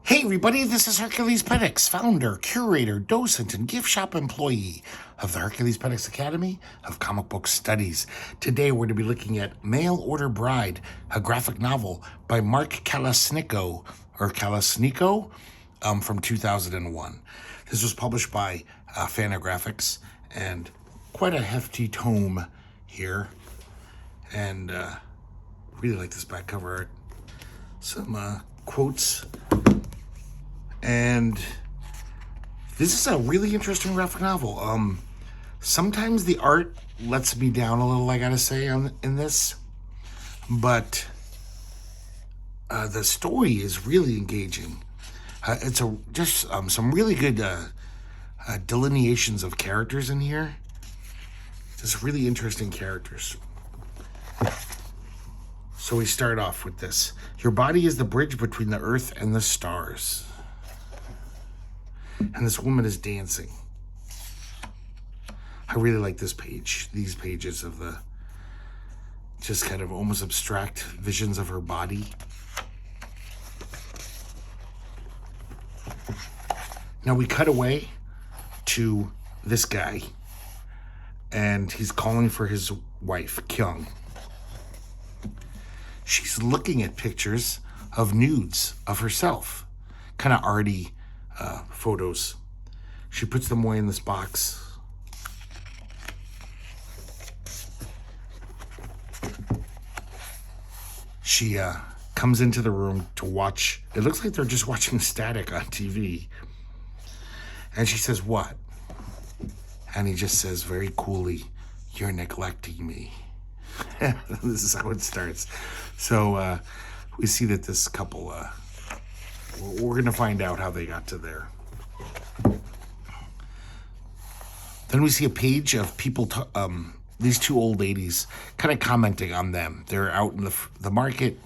Hey everybody, this is herculespetix, founder, curator, docent, and gift shop employee of the herculespetix Academy of Comic Book Studies. Today we're going to be looking at Mail Order Bride, a graphic novel by Mark Kalesniko, from 2001. This was published by Fantagraphics, and quite a hefty tome here. And really like this back cover art. Some quotes. And this is a really interesting graphic novel. Sometimes the art lets me down a little, I gotta say, in this. But the story is really engaging. It's just some really good delineations of characters in here. Just really interesting characters. So we start off with this. Your body is the bridge between the earth and the stars. And this woman is dancing. I really like this page, these pages of the just kind of almost abstract visions of her body. Now we cut away to this guy, and he's calling for his wife, Kyung. She's looking at pictures of nudes of herself, kind of arty photos. She puts them away in this box. She comes into the room to watch. It looks like they're just watching static on TV. And she says, "What?" And he just says very coolly, "You're neglecting me." This is how it starts. So we see that this couple, we're going to find out how they got to there. Then we see a page of people, these two old ladies, kind of commenting on them. They're out in the market.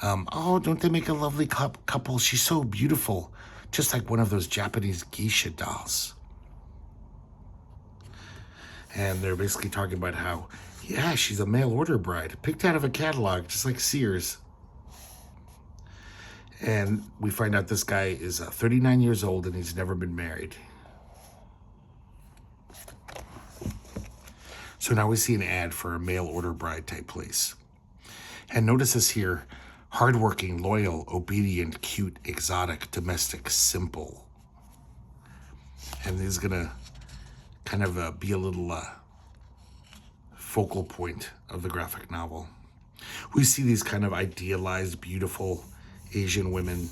"Oh, don't they make a lovely couple? She's so beautiful. Just like one of those Japanese geisha dolls." And they're basically talking about how, yeah, she's a mail order bride, picked out of a catalog, just like Sears. And we find out this guy is 39 years old and he's never been married. So now we see an ad for a mail order bride type place. And notice this here: hardworking, loyal, obedient, cute, exotic, domestic, simple. And this is gonna kind of be a little focal point of the graphic novel. We see these kind of idealized, beautiful Asian women.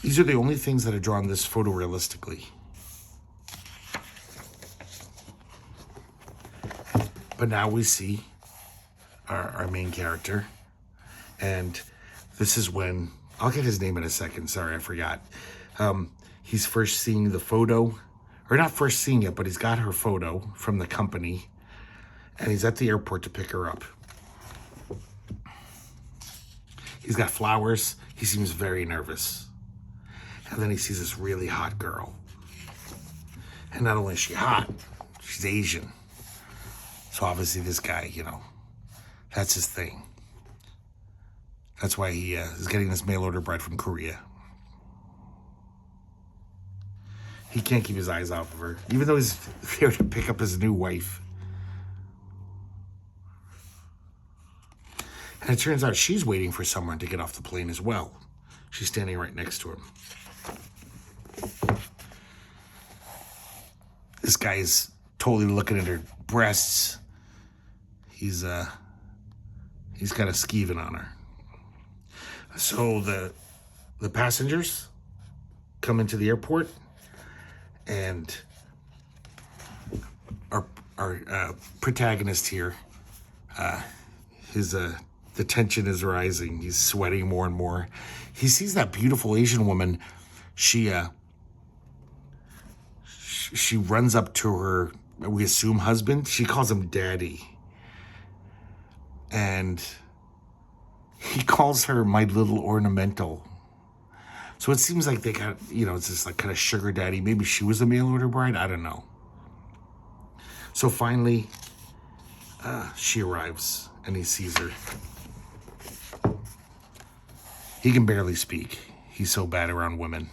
These are the only things that are drawn this photorealistically. But now we see our main character, and this is when, I'll get his name in a second, sorry, I forgot. He's first seeing the photo, or not first seeing it, but he's got her photo from the company, and he's at the airport to pick her up. He's got flowers. He seems very nervous. And then he sees this really hot girl. And not only is she hot, she's Asian. So obviously this guy, that's his thing. That's why he is getting this mail order bride from Korea. He can't keep his eyes off of her, even though he's there to pick up his new wife. And it turns out she's waiting for someone to get off the plane as well. She's standing right next to him. This guy is totally looking at her breasts. He's got a skeeving on her. So the passengers come into the airport, and our protagonist here, the tension is rising. He's sweating more and more. He sees that beautiful Asian woman. She runs up to her, we assume husband. She calls him daddy. And he calls her my little ornamental. So it seems like they got, it's this like kind of sugar daddy. Maybe she was a mail order bride. I don't know. So finally, she arrives and he sees her. He can barely speak. He's so bad around women.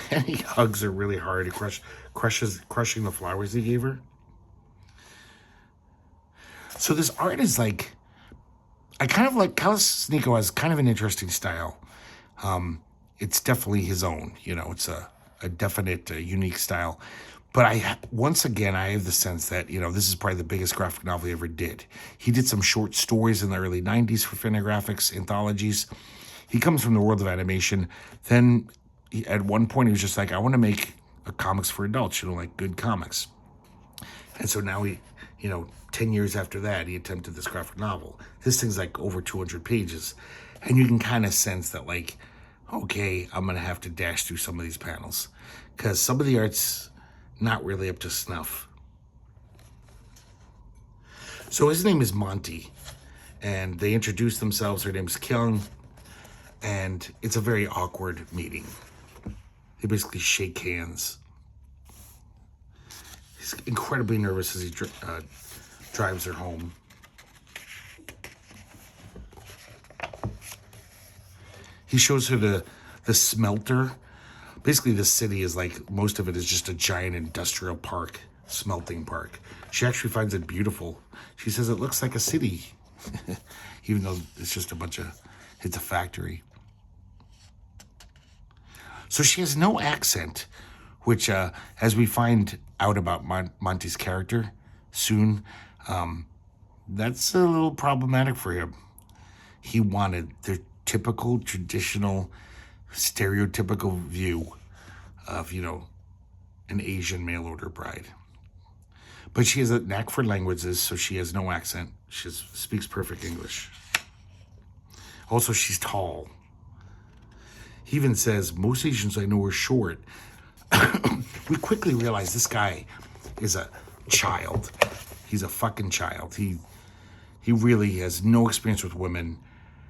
And he hugs her really hard. He crushing the flowers he gave her. So this art is like, I kind of like, Kalesniko has kind of an interesting style. It's definitely his own, it's a definite, unique style. But once again, I have the sense that, this is probably the biggest graphic novel he ever did. He did some short stories in the early 90s for Fantagraphics, anthologies. He comes from the world of animation. Then at one point, he was just like, I want to make comics for adults, like good comics. And so now 10 years after that, he attempted this graphic novel. This thing's like over 200 pages. And you can kind of sense that, like, okay, I'm going to have to dash through some of these panels because some of the art's not really up to snuff. So his name is Monty, and they introduce themselves. Her name's Kyung, and it's a very awkward meeting. They basically shake hands. He's incredibly nervous as he drives her home. He shows her the smelter. Basically, the city is like, most of it is just a giant industrial park, smelting park. She actually finds it beautiful. She says it looks like a city, even though it's just it's a factory. So she has no accent, which, as we find out about Monty's character soon, that's a little problematic for him. He wanted the typical, traditional, stereotypical view of, an Asian mail-order bride. But she has a knack for languages, so she has no accent. She speaks perfect English. Also, she's tall. He even says, most Asians I know are short. We quickly realize this guy is a child. He's a fucking child. He really has no experience with women.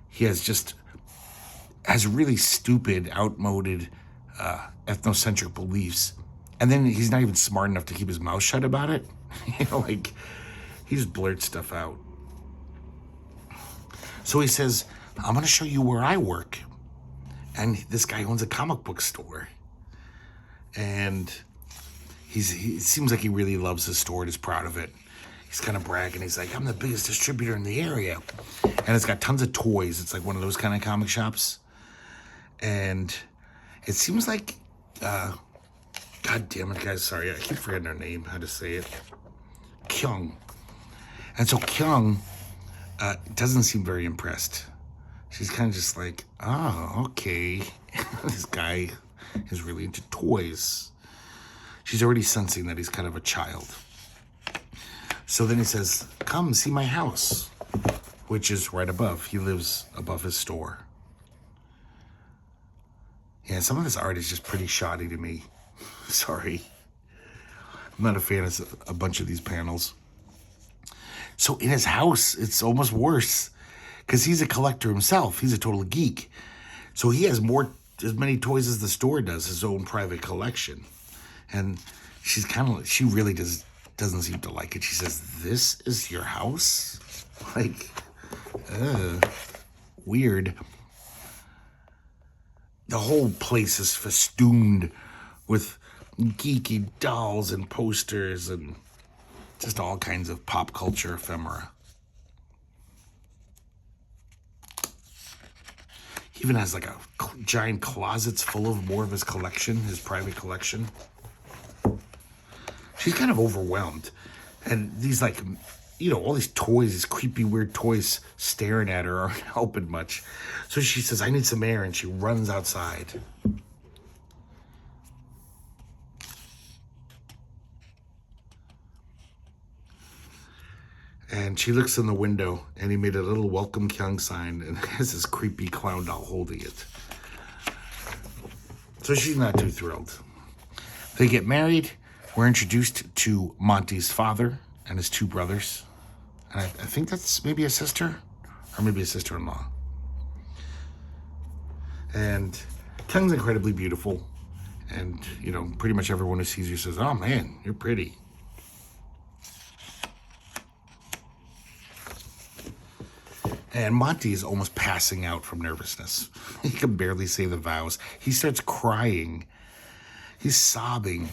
He has really stupid, outmoded, ethnocentric beliefs. And then he's not even smart enough to keep his mouth shut about it. He just blurts stuff out. So he says, I'm going to show you where I work. And this guy owns a comic book store. And he seems like he really loves his store and is proud of it. He's kind of bragging. He's like, I'm the biggest distributor in the area. And it's got tons of toys. It's like one of those kind of comic shops. And it seems like, God damn it, guys. Sorry, I keep forgetting her name, how to say it. Kyung. And so Kyung doesn't seem very impressed. She's kind of just like, oh, okay. This guy is really into toys. She's already sensing that he's kind of a child. So then he says, come see my house, which is right above. He lives above his store. Yeah, some of this art is just pretty shoddy to me. Sorry. I'm not a fan of a bunch of these panels. So in his house, it's almost worse because he's a collector himself. He's a total geek. So he has as many toys as the store does, his own private collection. And she's kind of, she really doesn't seem to like it. She says, this is your house? Like, weird. The whole place is festooned with geeky dolls and posters and just all kinds of pop culture ephemera. He even has like a giant closets full of more of his collection, his private collection. She's kind of overwhelmed. And these all these toys, these creepy, weird toys staring at her aren't helping much. So she says, I need some air, and she runs outside. And she looks in the window, and he made a little welcome Kyung sign, and has this creepy clown doll holding it. So she's not too thrilled. They get married. We're introduced to Monty's father and his two brothers. And I think that's maybe a sister, or maybe a sister-in-law. And Kyung's incredibly beautiful. And, pretty much everyone who sees her says, oh, man, you're pretty. And Monty is almost passing out from nervousness. He can barely say the vows. He starts crying. He's sobbing.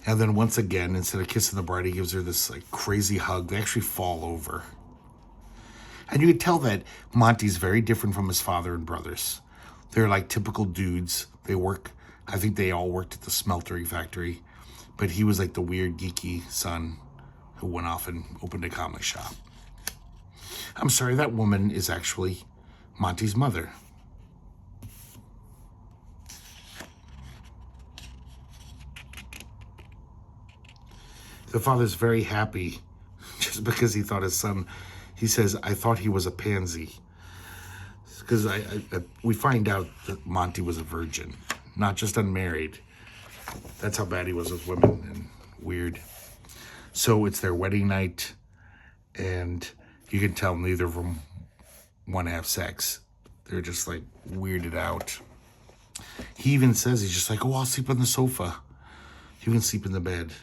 And then once again, instead of kissing the bride, he gives her this like crazy hug. They actually fall over. And you can tell that Monty's very different from his father and brothers. They're like typical dudes. They work, I think they all worked at the smeltery factory. But he was like the weird, geeky son who went off and opened a comic shop. I'm sorry, that woman is actually Monty's mother. The father's very happy just because he thought his son, he says, I thought he was a pansy. Because we find out that Monty was a virgin, not just unmarried. That's how bad he was with women and weird. So it's their wedding night, and you can tell neither of them want to have sex. They're just like weirded out. He even says, he's just like, oh, I'll sleep on the sofa. You can sleep in the bed.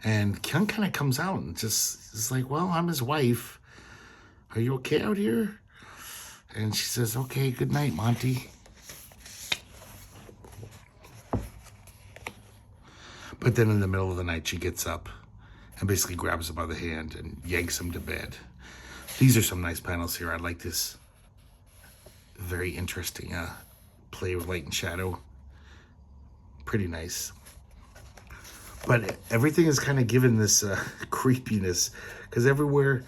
And Kyung kind of comes out and just is like, well, I'm his wife. Are you okay out here? And she says, okay, good night, Monty. But then in the middle of the night, she gets up and basically grabs him by the hand and yanks him to bed. These are some nice panels here. I like this. Very interesting play with light and shadow. Pretty nice. But everything is kind of given this creepiness, because everywhere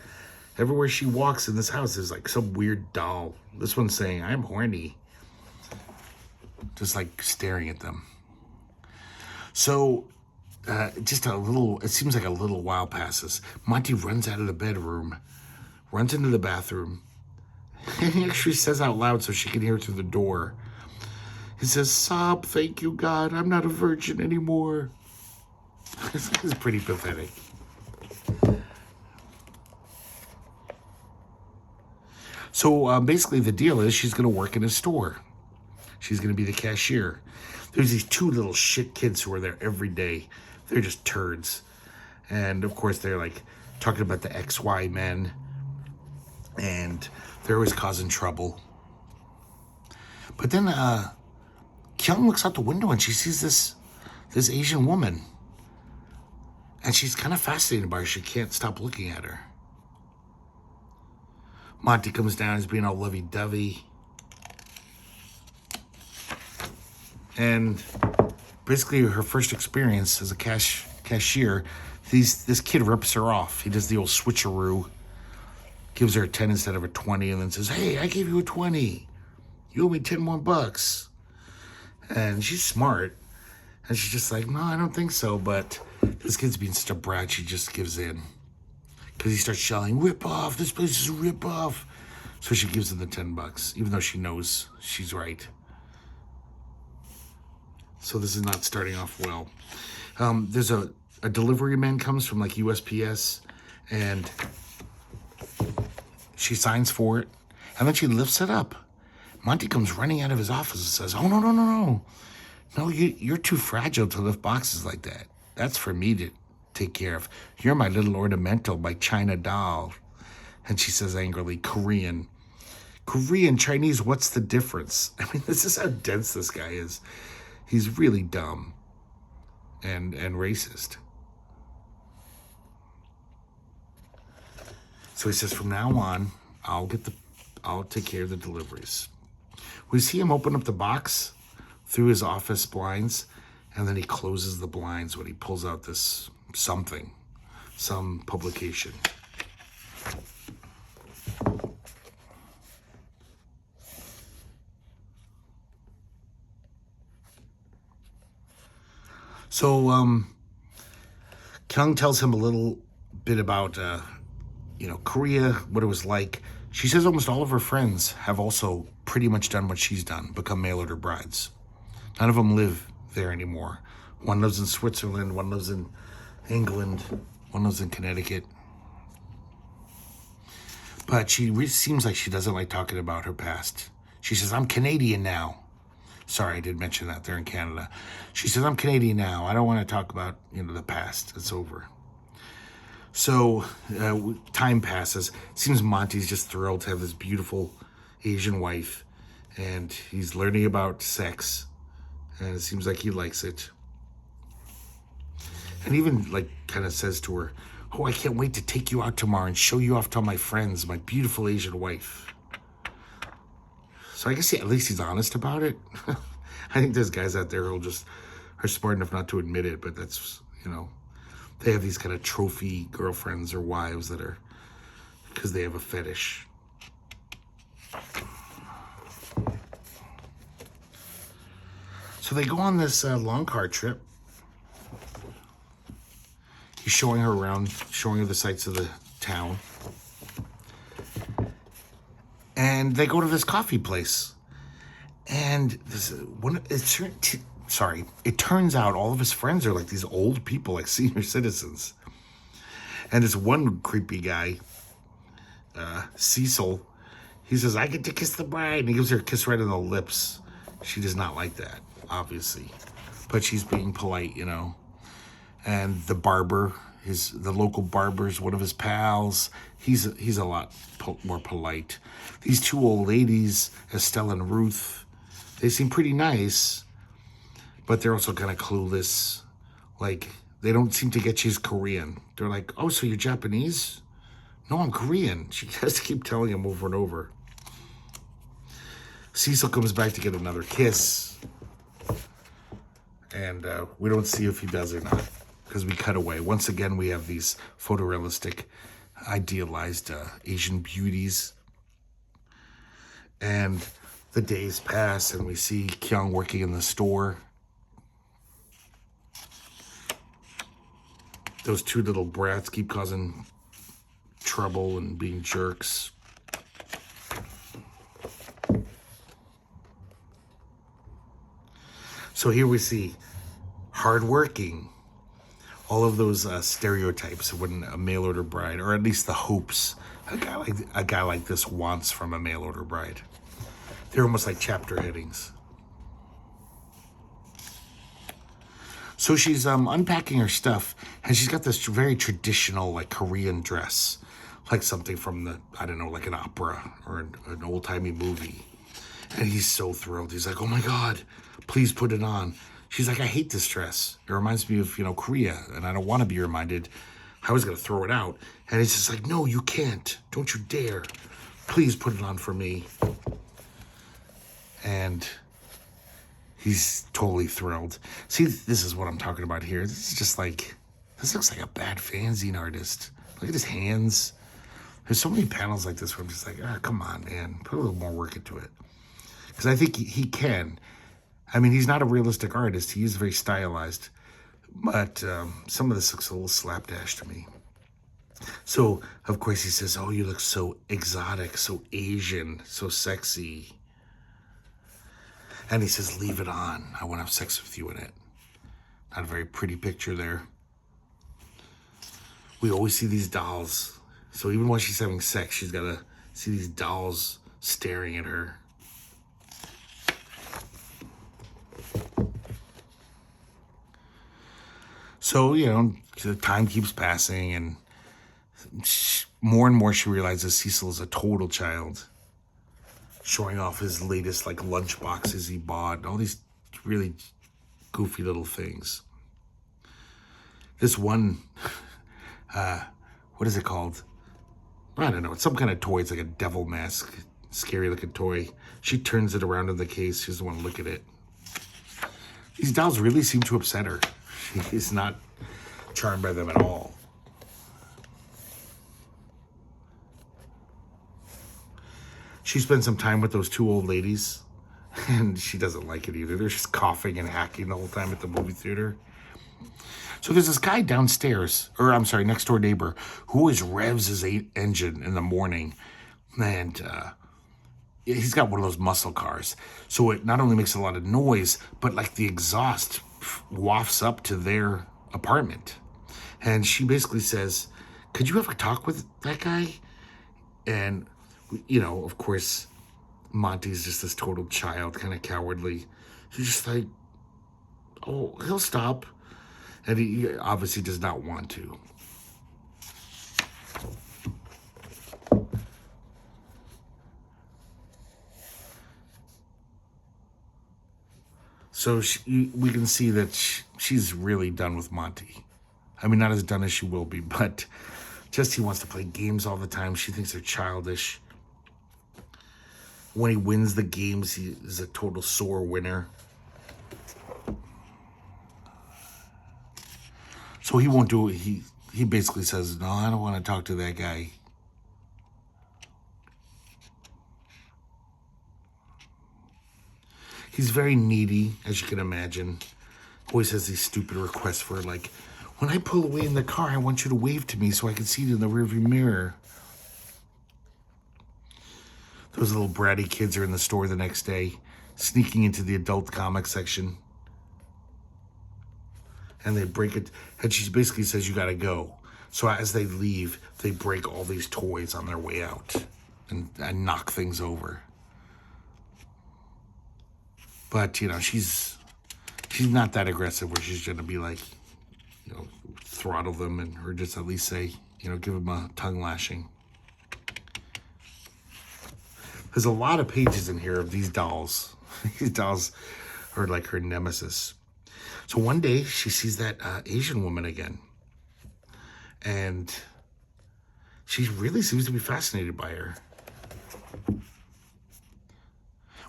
she walks in this house, there's like some weird doll. This one's saying, I'm horny. Just like staring at them. So just it seems like a little while passes. Monty runs out of the bedroom, runs into the bathroom, and he actually says out loud so she can hear through the door. He says, sob, thank you, God, I'm not a virgin anymore. This is pretty pathetic. So basically the deal is she's going to work in a store. She's going to be the cashier. There's these two little shit kids who are there every day. They're just turds. And of course they're like talking about the XY men. And they're always causing trouble. But then Kyung looks out the window and she sees this Asian woman. And she's kind of fascinated by her. She can't stop looking at her. Monty comes down, he's being all lovey-dovey. And basically her first experience as a cashier, this kid rips her off. He does the old switcheroo. Gives her a 10 instead of a 20 and then says, hey, I gave you a 20. You owe me 10 more bucks. And she's smart. And she's just like, no, I don't think so. But this kid's being such a brat, she just gives in. Because he starts yelling, rip off, this place is a rip off. So she gives him the 10 bucks, even though she knows she's right. So this is not starting off well. There's a delivery man comes from like USPS, and she signs for it, and then she lifts it up. Monty comes running out of his office and says, oh, no. No, you're too fragile to lift boxes like that. That's for me to take care of. You're my little ornamental, my China doll. And she says angrily, Korean, Chinese, what's the difference? I mean, this is how dense this guy is. He's really dumb and racist. So he says, from now on, I'll take care of the deliveries. We see him open up the box through his office blinds, and then he closes the blinds when he pulls out this some publication. So Kyung tells him a little bit about Korea, what it was like. She says almost all of her friends have also pretty much done what she's done, become mail order brides. None of them live there anymore. One lives in Switzerland, one lives in England, one lives in Connecticut. But she seems like she doesn't like talking about her past. She says, I'm Canadian now. Sorry, I did mention that. They're in Canada. She says, I'm Canadian now. I don't want to talk about, the past. It's over. So time passes. Seems Monty's just thrilled to have this beautiful Asian wife, and he's learning about sex, and it seems like he likes it. And even like kind of says to her, "Oh, I can't wait to take you out tomorrow and show you off to all my friends, my beautiful Asian wife." So I guess at least he's honest about it. I think there's guys out there who just are smart enough not to admit it, but that's, they have these kind of trophy girlfriends or wives that are, because they have a fetish. So they go on this long car trip. He's showing her around, showing her the sights of the town. And they go to this coffee place. And it turns out all of his friends are like these old people, like senior citizens. And this one creepy guy, Cecil, he says, "I get to kiss the bride." And he gives her a kiss right on the lips. She does not like that, obviously. But she's being polite, And the barber, the local barber is one of his pals. He's a lot more polite. These two old ladies, Estelle and Ruth, they seem pretty nice, but they're also kind of clueless. Like, they don't seem to get she's Korean. They're like, "Oh, so you're Japanese?" "No, I'm Korean." She has to keep telling him over and over. Cecil comes back to get another kiss. And we don't see if he does or not, because we cut away. Once again, we have these photorealistic, idealized Asian beauties. And the days pass, and we see Kyung working in the store. Those two little brats keep causing trouble and being jerks. So here we see hardworking, all of those stereotypes of what a mail order bride, or at least the hopes a guy like this wants from a mail order bride. They're almost like chapter headings. So she's unpacking her stuff, and she's got this very traditional, like, Korean dress, like something from like an opera or an old-timey movie. And he's so thrilled. He's like, "Oh my God, please put it on." She's like, "I hate this dress. It reminds me of, Korea, and I don't want to be reminded." I was going to throw it out. And he's just like, "No, you can't. Don't you dare. Please put it on for me." And he's totally thrilled. See, this is what I'm talking about here. This is just like, this looks like a bad fanzine artist. Look at his hands. There's so many panels like this where I'm just like, come on, man. Put a little more work into it. Because I think he can. I mean, he's not a realistic artist. He is very stylized. But some of this looks a little slapdash to me. So, of course, he says, "Oh, you look so exotic, so Asian, so sexy." And he says, "Leave it on. I want to have sex with you in it." Not a very pretty picture there. We always see these dolls. So even while she's having sex, she's got to see these dolls staring at her. So, the time keeps passing, and more and more she realizes Cecil is a total child, showing off his latest, like, lunch boxes he bought, and all these really goofy little things. This one, what is it called? I don't know. It's some kind of toy. It's like a devil mask, scary looking toy. She turns it around in the case. She doesn't want to look at it. These dolls really seem to upset her. She's not charmed by them at all. She spends some time with those two old ladies, and she doesn't like it either. They're just coughing and hacking the whole time at the movie theater. So there's this guy downstairs, next door neighbor, who always revs his engine in the morning. And he's got one of those muscle cars. So it not only makes a lot of noise, but like the exhaust wafts up to their apartment. And she basically says, "Could you ever talk with that guy?" And, of course, Monty's just this total child, kind of cowardly. She's just like, "Oh, he'll stop." And he obviously does not want to. So we can see that she's really done with Monty. I mean, not as done as she will be, but just he wants to play games all the time. She thinks they're childish. When he wins the games, he is a total sore winner. So he won't do it. He basically says, no, I don't want to talk to that guy. He's very needy, as you can imagine. Always has these stupid requests for, like, when I pull away in the car, I want you to wave to me so I can see it in the rearview mirror. Those little bratty kids are in the store the next day, sneaking into the adult comic section. And they break it. And she basically says, you got to go. So as they leave, they break all these toys on their way out and knock things over. But, you know, she's not that aggressive where she's going to be like, you know, throttle them or just at least say, you know, give them a tongue lashing. There's a lot of pages in here of these dolls. These dolls are like her nemesis. So one day she sees that Asian woman again. And she really seems to be fascinated by her.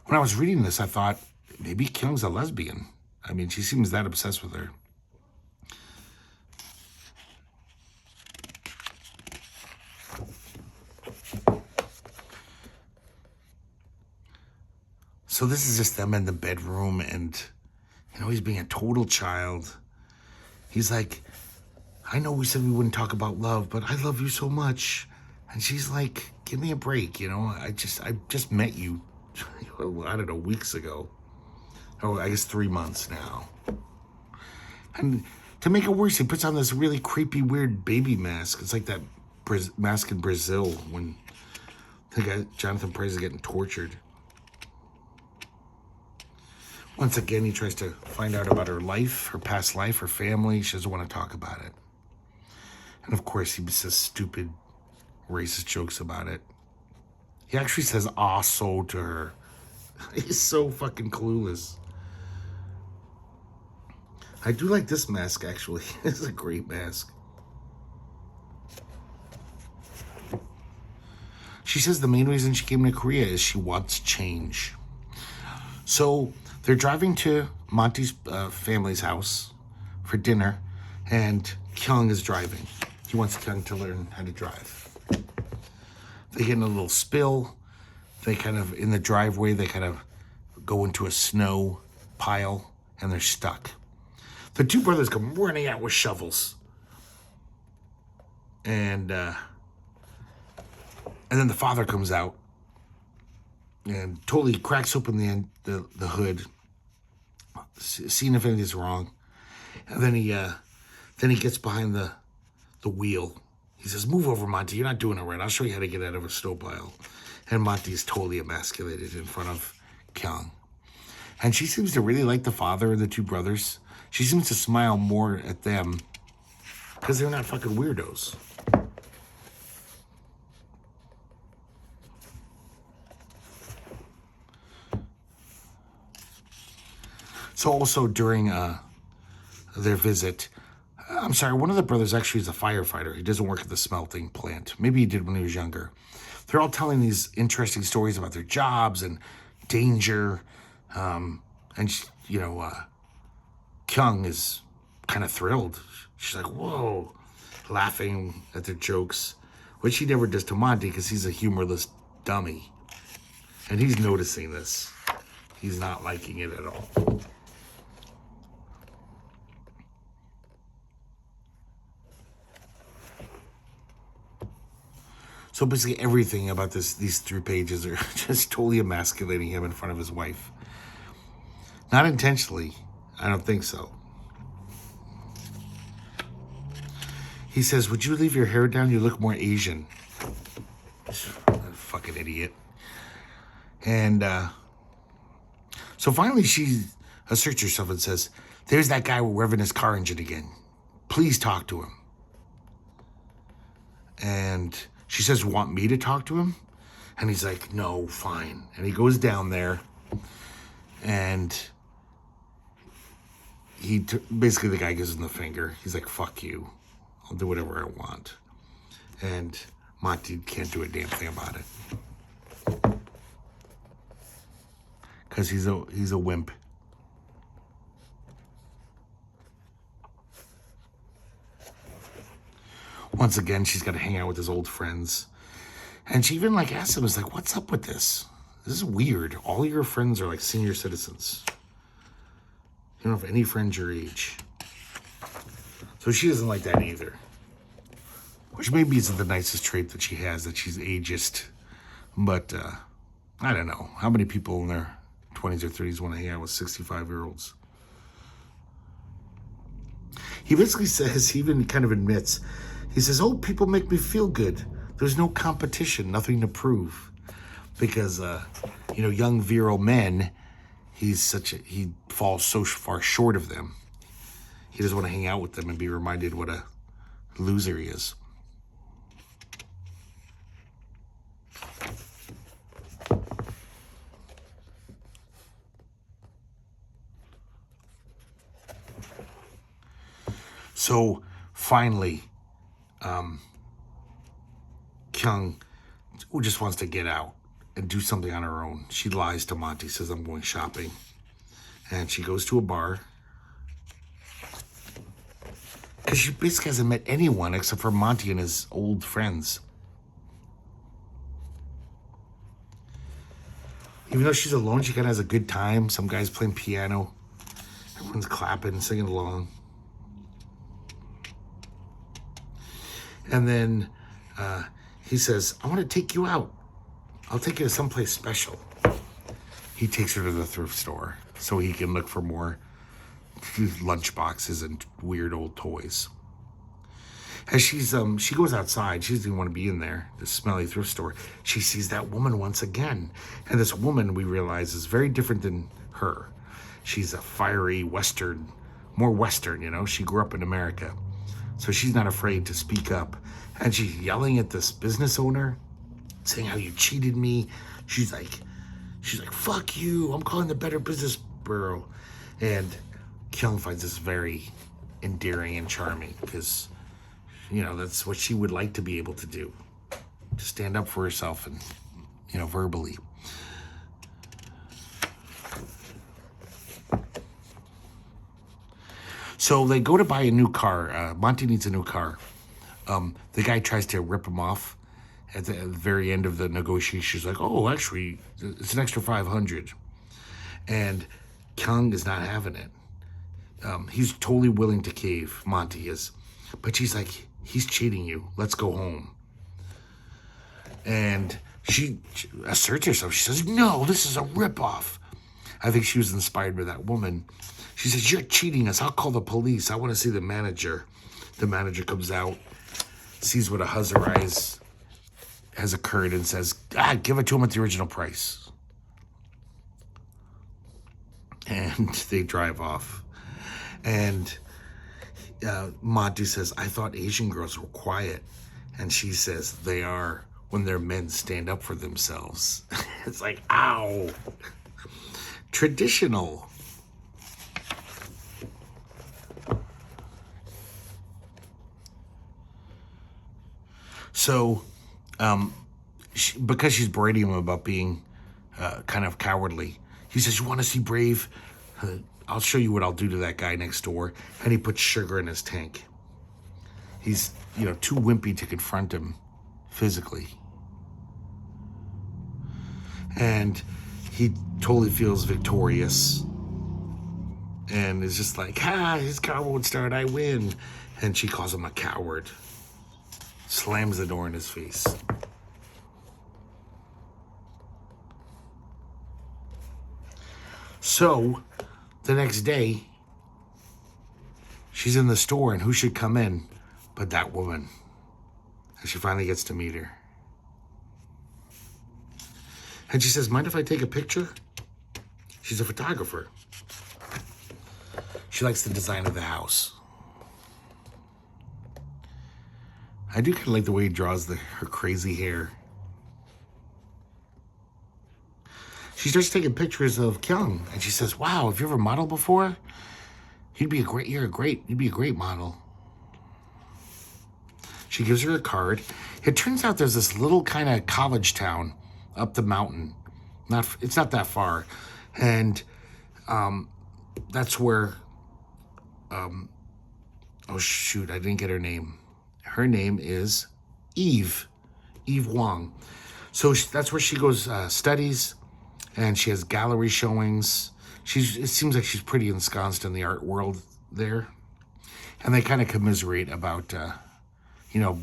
When I was reading this, I thought, maybe Kyung's a lesbian. I mean, she seems that obsessed with her. So this is just them in the bedroom, and, you know, he's being a total child. He's like, I know we said we wouldn't talk about love, but I love you so much. And she's like, give me a break, you know? I just met you, I don't know, weeks ago. Oh, I guess 3 months now. And to make it worse, he puts on this really creepy, weird baby mask. It's like that mask in Brazil when the guy, Jonathan Pryce, is getting tortured. Once again, he tries to find out about her life, her past life, her family. She doesn't want to talk about it. And of course, he says stupid, racist jokes about it. He actually says, "ah, so" to her. He's so fucking clueless. I do like this mask, actually. It's a great mask. She says the main reason she came to Korea is she wants change. So they're driving to Monty's family's house for dinner, and Kyung is driving. He wants Kyung to learn how to drive. They get in a little spill. They kind of, in the driveway, they kind of go into a snow pile, and they're stuck. The two brothers come running out with shovels. And then the father comes out and totally cracks open the hood, seeing if anything's wrong. And then he gets behind the wheel. He says, "Move over, Monty. You're not doing it right. I'll show you how to get out of a snow pile." And Monty is totally emasculated in front of Kyung. And she seems to really like the father and the two brothers. She seems to smile more at them because they're not fucking weirdos. So also during their visit, I'm sorry, one of the brothers actually is a firefighter. He doesn't work at the smelting plant. Maybe he did when he was younger. They're all telling these interesting stories about their jobs and danger. And, you know, Kyung is kind of thrilled. She's like, whoa, laughing at their jokes, which he never does to Monty because he's a humorless dummy. And he's noticing this. He's not liking it at all. So basically everything about these 3 pages are just totally emasculating him in front of his wife. Not intentionally. I don't think so. He says, "Would you leave your hair down? You look more Asian." Fucking idiot. And so finally she asserts herself and says, "There's that guy revving his car engine again. Please talk to him." And she says, "Want me to talk to him?" And he's like, "No, fine." And he goes down there, and basically the guy gives him the finger. He's like, fuck you. I'll do whatever I want. And Monty can't do a damn thing about it. Because he's a wimp. Once again, she's got to hang out with his old friends. And she even like asks him, is like, what's up with this? This is weird. All your friends are like senior citizens. You don't have any friends your age. So she doesn't like that either. Which maybe isn't the nicest trait that she has, that she's ageist. But, I don't know. How many people in their 20s or 30s want to hang out with 65-year-olds? He basically says, he even kind of admits, he says, oh, people make me feel good. There's no competition, nothing to prove. Because, young virile men, he falls so far short of them. He doesn't want to hang out with them and be reminded what a loser he is. So finally, Kyung just wants to get out and do something on her own. She lies to Monty, says, I'm going shopping. And she goes to a bar. Because she basically hasn't met anyone except for Monty and his old friends. Even though she's alone, she kind of has a good time. Some guy's playing piano. Everyone's clapping, singing along. And then he says, I want to take you out. I'll take you to someplace special. He takes her to the thrift store so he can look for more lunch boxes and weird old toys. As she goes outside, she doesn't want to be in there, the smelly thrift store. She sees that woman once again. And this woman, we realize, is very different than her. She's a fiery Western, more Western, She grew up in America. So she's not afraid to speak up. And she's yelling at this business owner, saying how you cheated me. She's like, fuck you. I'm calling the Better Business Bureau. And Kyung finds this very endearing and charming because, that's what she would like to be able to do. To stand up for herself and, verbally. So they go to buy a new car. Monty needs a new car. The guy tries to rip him off at the very end of the negotiation. He's like, oh, actually, it's an extra $500. And Kyung is not having it. He's totally willing to cave, Monty is. But she's like, he's cheating you. Let's go home. And she asserts herself. She says, no, this is a ripoff. I think she was inspired by that woman. She says, you're cheating us. I'll call the police. I want to see the manager. The manager comes out, sees what a huzzerize has occurred, and says, give it to him at the original price. And they drive off. And Monty says, I thought Asian girls were quiet. And she says, they are when their men stand up for themselves. It's like, ow. Traditional. So, because she's berating him about being kind of cowardly, he says, you want to see brave? I'll show you what I'll do to that guy next door. And he puts sugar in his tank. He's, too wimpy to confront him physically. And he totally feels victorious. And is just like, his car won't start, I win. And she calls him a coward. Slams the door in his face. So, the next day, she's in the store, and who should come in but that woman? And she finally gets to meet her. And she says, mind if I take a picture? She's a photographer. She likes the design of the house. I do kind of like the way he draws her crazy hair. She starts taking pictures of Kyung, and she says, wow, have you ever modeled before? You'd be a great model. She gives her a card. It turns out there's this little kind of college town up the mountain. It's not that far. And that's where, oh shoot, I didn't get her name. Her name is Eve Wong. So that's where she goes, studies, and she has gallery showings. It seems like she's pretty ensconced in the art world there. And they kind of commiserate about,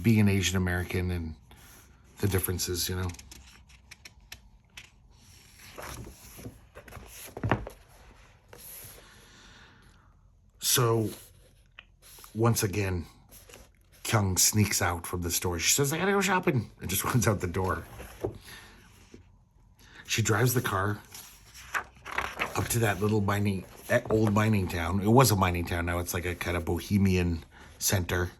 being an Asian American and the differences, So, once again, Kyung sneaks out from the store. She says, I gotta go shopping, and just runs out the door. She drives the car up to that little old mining town. It was a mining town. Now it's like a kind of bohemian center.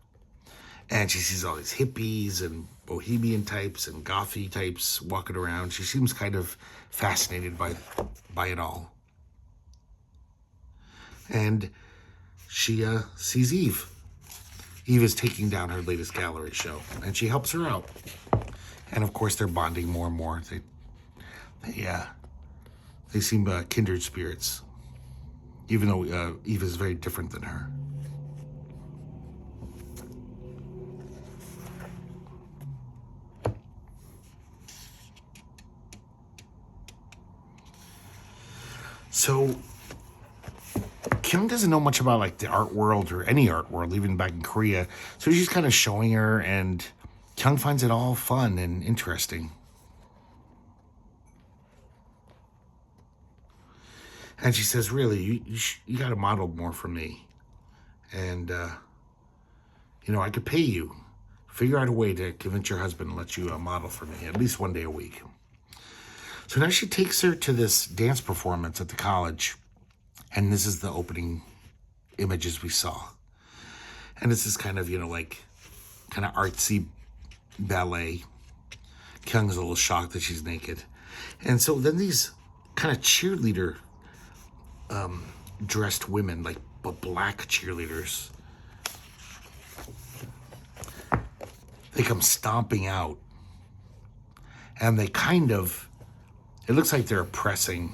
And she sees all these hippies and bohemian types and gothy types walking around. She seems kind of fascinated by it all. And she sees Eve. Eve is taking down her latest gallery show, and she helps her out. And of course, they're bonding more and more. They seem kindred spirits, even though Eve is very different than her. So Kyung doesn't know much about like the art world or any art world, even back in Korea. So she's kind of showing her, and Kyung finds it all fun and interesting. And she says, really, you got to model more for me. And, I could pay you. Figure out a way to convince your husband to let you model for me at least one day a week. So now she takes her to this dance performance at the college. And this is the opening images we saw. And this is kind of, kind of artsy ballet. Kyung's a little shocked that she's naked. And so then these kind of cheerleader dressed women, like black cheerleaders, they come stomping out. And they it looks like they're oppressing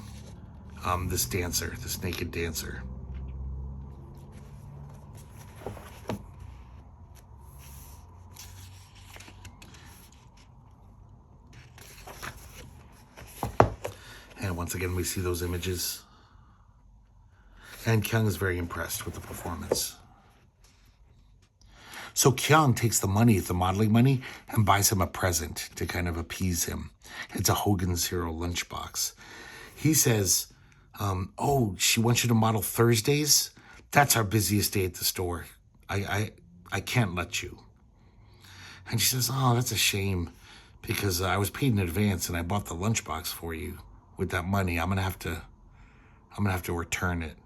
this naked dancer. And once again, we see those images. And Kyung is very impressed with the performance. So Kyung takes the modeling money, and buys him a present to kind of appease him. It's a Hogan's Hero lunchbox. He says, she wants you to model Thursdays? That's our busiest day at the store. I can't let you. And she says, oh, that's a shame, because I was paid in advance and I bought the lunchbox for you with that money. I'm gonna have to return it.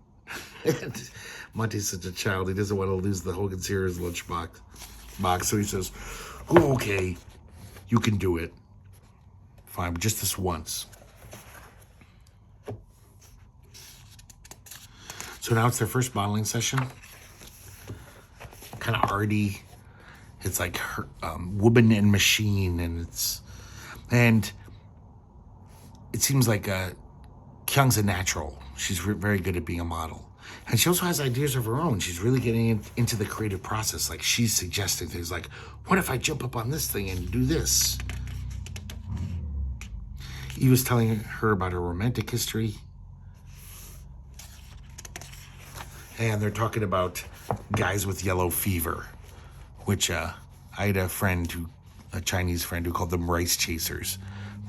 Monty's such a child. He doesn't want to lose the Hogan's Heroes lunchbox. So he says, oh, okay, you can do it. Fine, but just this once. So now it's their first modeling session. Kind of arty. It's like woman and machine, and it seems like Kyung's a natural. She's very good at being a model. And she also has ideas of her own. She's really getting into the creative process. Like, she's suggesting things like, what if I jump up on this thing and do this? He was telling her about her romantic history. And they're talking about guys with yellow fever, which I had a Chinese friend who called them rice chasers.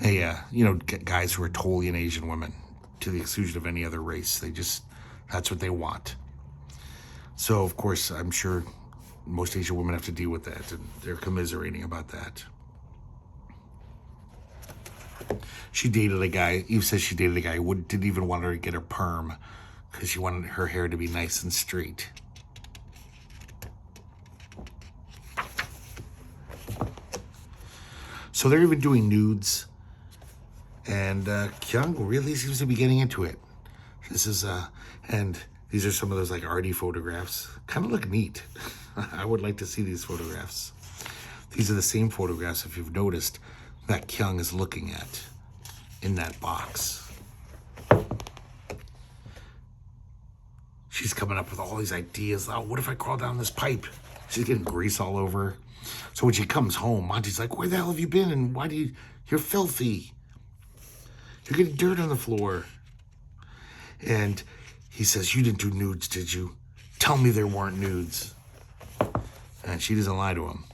They, guys who are totally an Asian woman, to the exclusion of any other race. That's what they want. So, of course, I'm sure most Asian women have to deal with that, and they're commiserating about that. She dated a guy, Eve says she dated a guy who didn't even want her to get her perm, because she wanted her hair to be nice and straight. So they're even doing nudes. And Kyung really seems to be getting into it. And These are some of those like arty photographs. Kind of look neat. I would like to see these photographs. These are the same photographs, if you've noticed, that Kyung is looking at in that box. She's coming up with all these ideas. Oh, what if I crawl down this pipe? She's getting grease all over her. So when she comes home, Monty's like, where the hell have you been? And why do you're filthy. You're getting dirt on the floor. And he says, you didn't do nudes, did you? Tell me there weren't nudes. And she doesn't lie to him.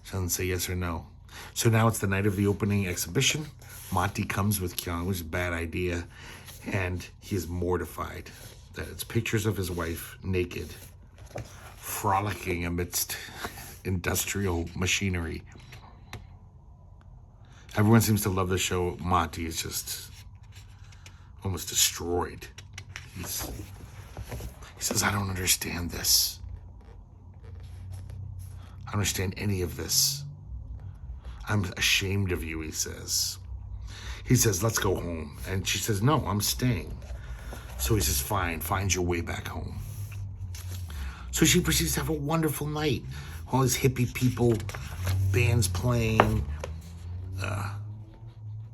She doesn't say yes or no. So now it's the night of the opening exhibition. Monty comes with Kyung, which is a bad idea. And he is mortified that it's pictures of his wife naked, frolicking amidst industrial machinery. Everyone seems to love the show. Monty is just almost destroyed. He says, I don't understand this. I don't understand any of this. I'm ashamed of you, he says. He says, let's go home. And she says, no, I'm staying. So he says, fine, find your way back home. So she proceeds to have a wonderful night. All these hippie people, bands playing.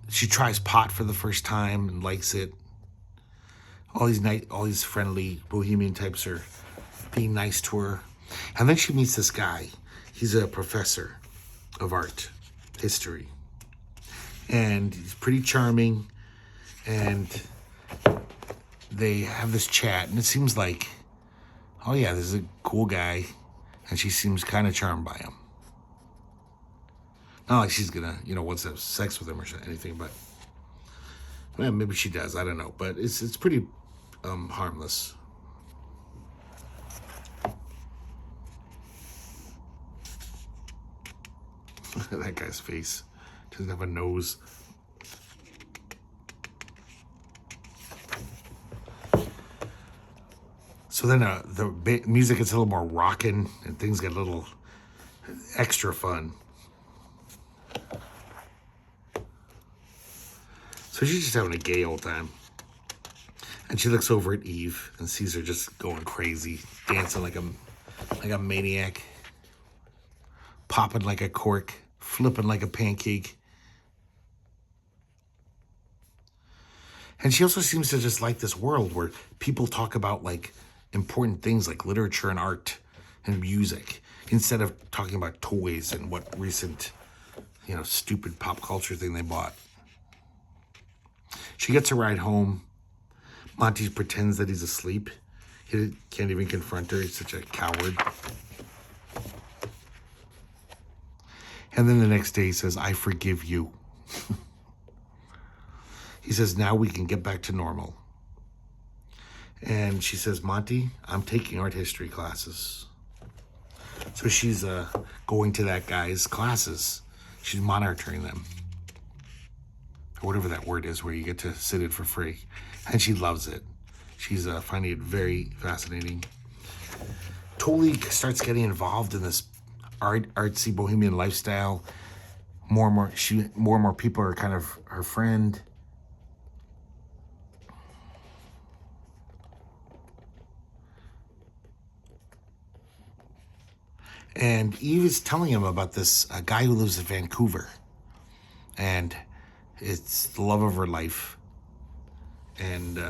She tries pot for the first time and likes it. All these friendly bohemian types are being nice to her. And then she meets this guy. He's a professor of art history. And he's pretty charming. And they have this chat. And it seems like, oh yeah, this is a cool guy. And she seems kind of charmed by him. Not like she's gonna, wants to have sex with him or anything, but well, maybe she does. I don't know, but it's pretty harmless. Look at that guy's face. Doesn't have a nose. So then the music gets a little more rockin' and things get a little extra fun. So she's just having a gay old time. And she looks over at Eve and sees her just going crazy, dancing like a maniac, popping like a cork, flipping like a pancake. And she also seems to just like this world where people talk about like important things like literature and art and music instead of talking about toys and what recent, stupid pop culture thing they bought. She gets a ride home. Monty pretends that he's asleep. He can't even confront her. He's such a coward. And then the next day he says, I forgive you. He says, now we can get back to normal. And she says, Monty, I'm taking art history classes. So she's going to that guy's classes. She's monitoring them. Or whatever that word is where you get to sit in for free. And she loves it. She's finding it very fascinating. Totally starts getting involved in this artsy bohemian lifestyle. More and more people are kind of her friend. And Eve is telling him about this guy who lives in Vancouver. And it's the love of her life. And,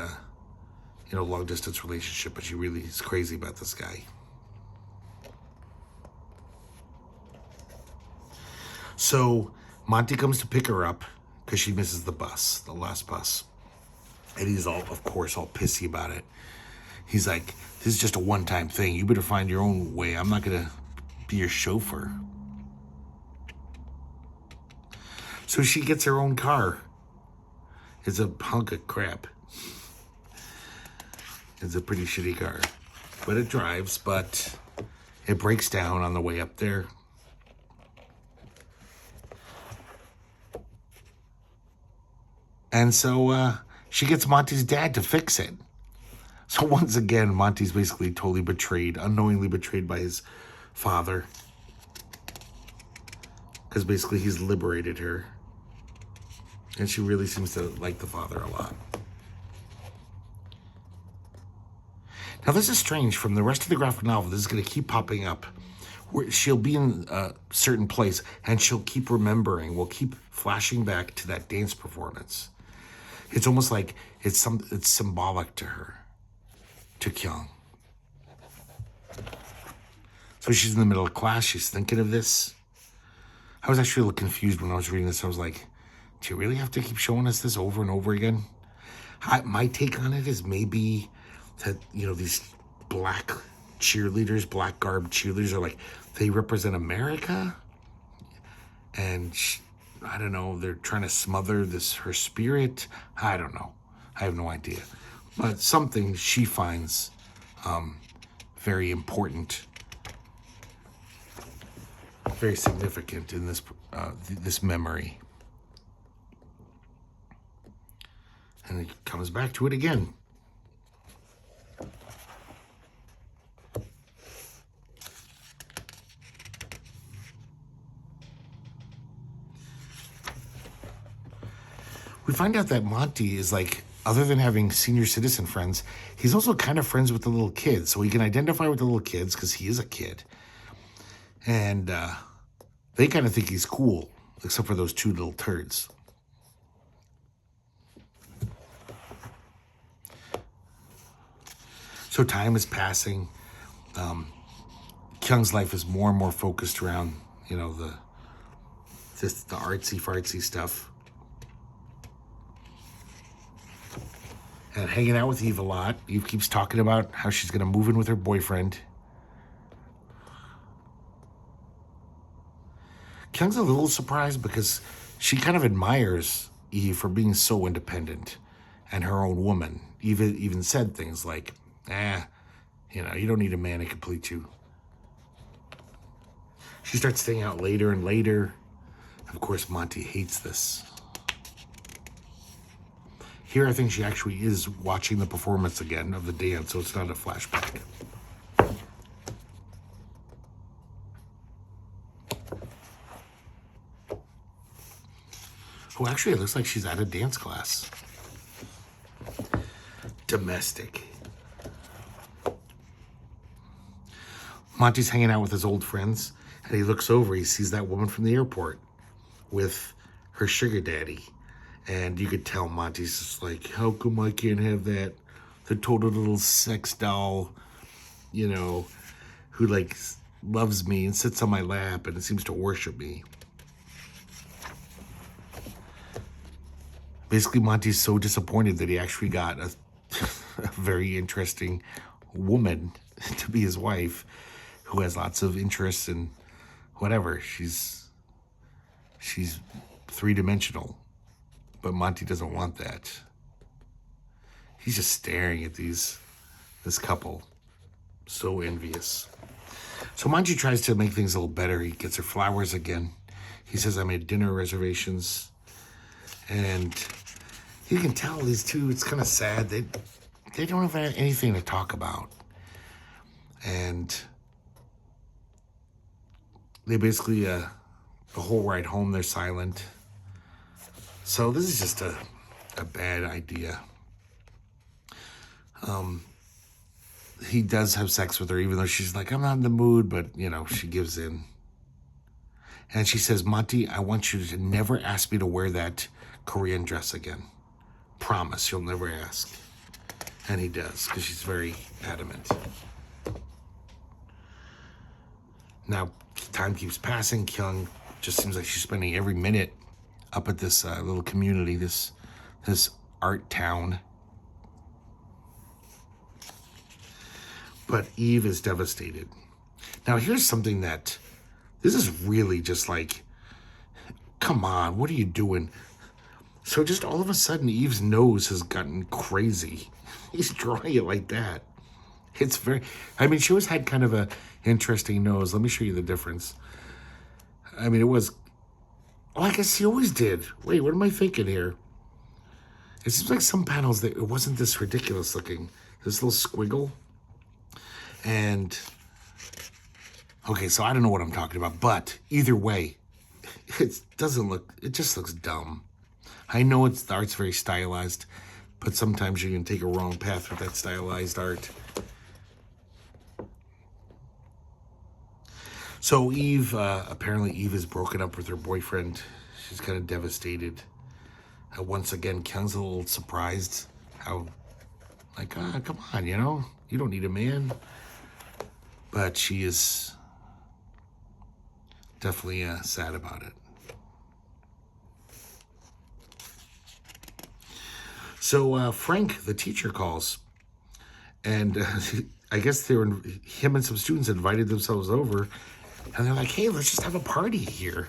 long distance relationship. But she really is crazy about this guy. So Monty comes to pick her up because she misses the bus, the last bus. And he's of course, all pissy about it. He's like, this is just a one-time thing. You better find your own way. I'm not going to be your chauffeur. So she gets her own car. It's a hunk of crap. It's a pretty shitty car. But it drives, but it breaks down on the way up there. And so she gets Monty's dad to fix it. So once again, Monty's basically totally betrayed, unknowingly betrayed by his father. Because basically he's liberated her. And she really seems to like the father a lot. Now, this is strange. From the rest of the graphic novel, this is going to keep popping up. Where she'll be in a certain place, and she'll keep remembering. We'll keep flashing back to that dance performance. It's almost like it's symbolic to her, to Kyung. So she's in the middle of class. She's thinking of this. I was actually a little confused when I was reading this. I was like, do you really have to keep showing us this over and over again? My take on it is maybe that, these black cheerleaders, black garbed cheerleaders are like, they represent America. And I don't know, they're trying to smother her spirit. I don't know. I have no idea. But something she finds very important, very significant in this memory. And he comes back to it again. We find out that Monty is like, other than having senior citizen friends, he's also kind of friends with the little kids. So he can identify with the little kids because he is a kid. And they kind of think he's cool, except for those two little turds. So time is passing. Kyung's life is more and more focused around, the artsy-fartsy stuff. And hanging out with Eve a lot. Eve keeps talking about how she's going to move in with her boyfriend. Kyung's a little surprised because she kind of admires Eve for being so independent and her own woman. Eve even said things like, you don't need a man to complete you. She starts staying out later and later. Of course, Monty hates this. Here, I think she actually is watching the performance again of the dance, so it's not a flashback. Oh, actually, it looks like she's at a dance class. Domestic. Monty's hanging out with his old friends, and he looks over. He sees that woman from the airport with her sugar daddy. And you could tell Monty's just like, how come I can't have that? The total little sex doll, who like loves me and sits on my lap and seems to worship me. Basically, Monty's so disappointed that he actually got a very interesting woman to be his wife, who has lots of interests in whatever. She's three-dimensional. But Monty doesn't want that. He's just staring at this couple. So envious. So Monty tries to make things a little better. He gets her flowers again. He says, I made dinner reservations. And you can tell these two, it's kind of sad. They don't have anything to talk about. And they basically, the whole ride home, they're silent. So this is just a bad idea. He does have sex with her, even though she's like, I'm not in the mood, but, she gives in. And she says, Monty, I want you to never ask me to wear that Korean dress again. Promise, you'll never ask. And he does, because she's very adamant. Now, time keeps passing. Kyung just seems like she's spending every minute up at this little community, this art town. But Eve is devastated. Now, here's something this is really just like, come on, what are you doing? So just all of a sudden, Eve's nose has gotten crazy. He's drawing it like that. It's she always had kind of a interesting nose. Let me show you the difference. It was, I guess he always did. Wait, what am I thinking here? It seems like some panels, it wasn't this ridiculous looking. This little squiggle. And, okay, so I don't know what I'm talking about. But either way, it just looks dumb. I know the art's very stylized, but sometimes you can take a wrong path with that stylized art. So Eve, apparently Eve is broken up with her boyfriend. She's kind of devastated. Once again, Kyung's a little surprised how, like, come on, you don't need a man. But she is definitely sad about it. So Frank, the teacher, calls. And I guess him and some students invited themselves over. And they're like, hey, let's just have a party here.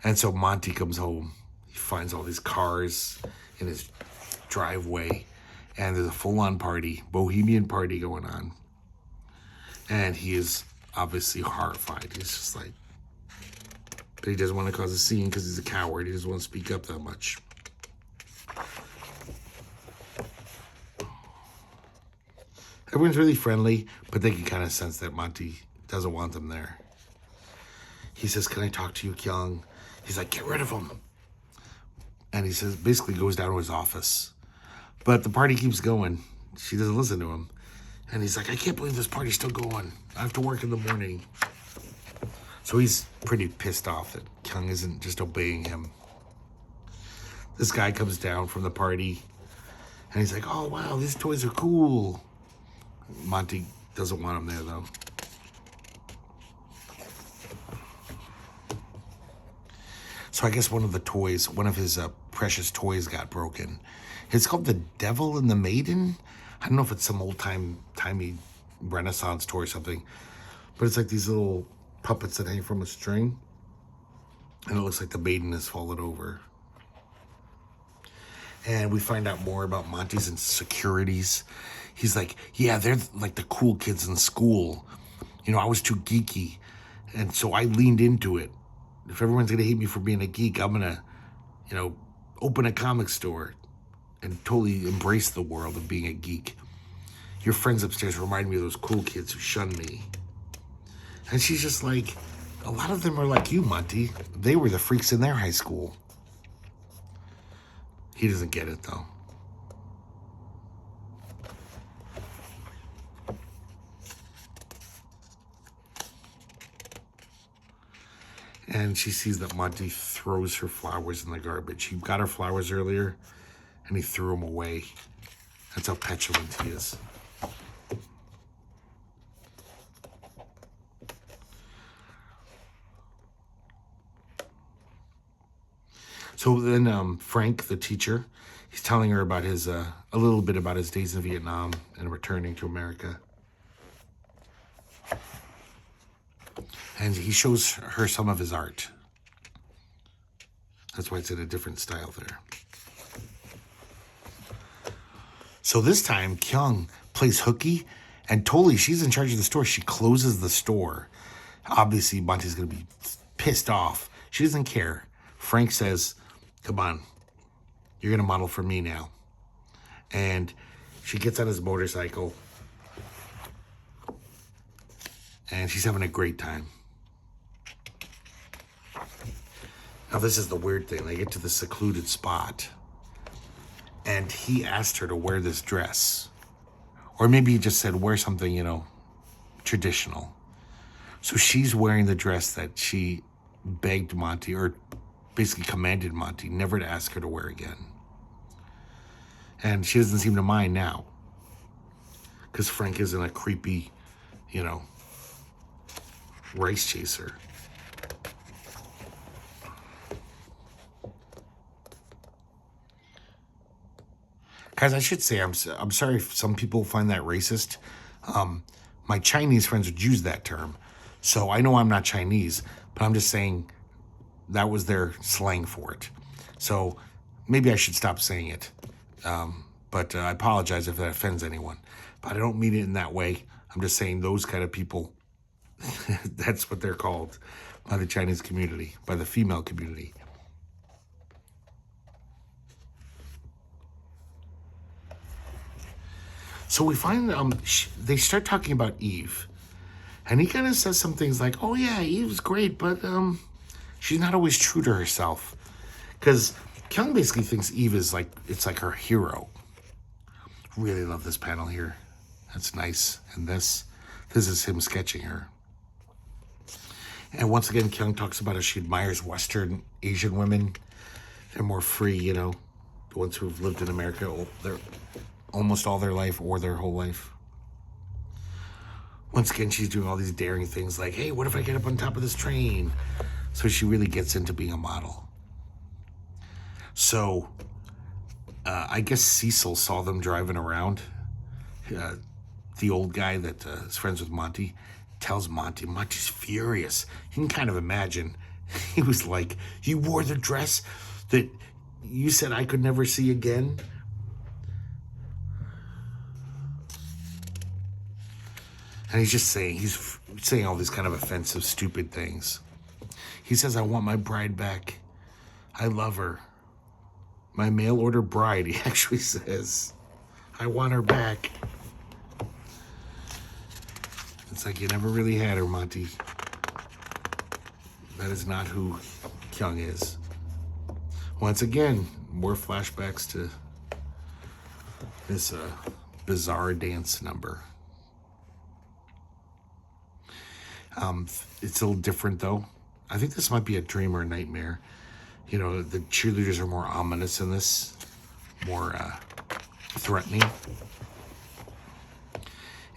And so Monty comes home. He finds all these cars in his driveway. And there's a full-on party, bohemian party going on. And he is obviously horrified. He's just like, but he doesn't want to cause a scene because he's a coward. He doesn't want to speak up that much. Everyone's really friendly, but they can kind of sense that Monty doesn't want them there. He says, can I talk to you, Kyung? He's like, get rid of him. And he says, basically goes down to his office. But the party keeps going. She doesn't listen to him. And he's like, I can't believe this party's still going. I have to work in the morning. So he's pretty pissed off that Kyung isn't just obeying him. This guy comes down from the party. And he's like, oh, wow, these toys are cool. Monty doesn't want him there, though. So I guess one of his precious toys got broken. It's called the Devil and the Maiden. I don't know if it's some old-timey Renaissance toy or something. But it's like these little puppets that hang from a string. And it looks like the maiden has fallen over. And we find out more about Monty's insecurities. He's like, yeah, they're like the cool kids in school. I was too geeky. And so I leaned into it. If everyone's going to hate me for being a geek, I'm going to, open a comic store and totally embrace the world of being a geek. Your friends upstairs remind me of those cool kids who shunned me. And she's just like, a lot of them are like you, Monty. They were the freaks in their high school. He doesn't get it, though. And she sees that Monty throws her flowers in the garbage. He got her flowers earlier, and he threw them away. That's how petulant he is. So then Frank, the teacher, he's telling her about his a little bit about his days in Vietnam and returning to America. And he shows her some of his art. That's why it's in a different style there. So this time, Kyung plays hooky, and totally, she's in charge of the store. She closes the store. Obviously, Monty's going to be pissed off. She doesn't care. Frank says, come on, you're going to model for me now. And she gets on his motorcycle, and she's having a great time. Now, this is the weird thing. They get to the secluded spot, and he asked her to wear this dress. Or maybe he just said, wear something, traditional. So she's wearing the dress that she begged Monty, or basically commanded Monty, never to ask her to wear again. And she doesn't seem to mind now. Because Frank isn't a creepy, rice chaser. Guys, I should say, I'm sorry if some people find that racist. My Chinese friends would use that term. So I know I'm not Chinese, but I'm just saying that was their slang for it. So maybe I should stop saying it. But I apologize if that offends anyone. But I don't mean it in that way. I'm just saying those kind of people, that's what they're called by the Chinese community, by the female community. So we find they start talking about Eve. And he kind of says some things like, oh yeah, Eve's great, but she's not always true to herself. Because Kyung basically thinks Eve is it's like her hero. Really love this panel here. That's nice. And this is him sketching her. And once again, Kyung talks about how she admires Western Asian women. They're more free, you know, the ones who've lived in America they're almost all their life or their whole life. Once again, she's doing all these daring things like, hey, what if I get up on top of this train? So she really gets into being a model. So I guess Cecil saw them driving around. The old guy that is friends with Monty tells Monty's furious. You can kind of imagine. He was like, you wore the dress that you said I could never see again? And he's saying all these kind of offensive, stupid things. He says, I want my bride back. I love her. My mail order bride, he actually says. I want her back. It's like you never really had her, Monty. That is not who Kyung is. Once again, more flashbacks to this bizarre dance number. It's a little different, though. I think this might be a dream or a nightmare. You know, the cheerleaders are more ominous in this, more threatening.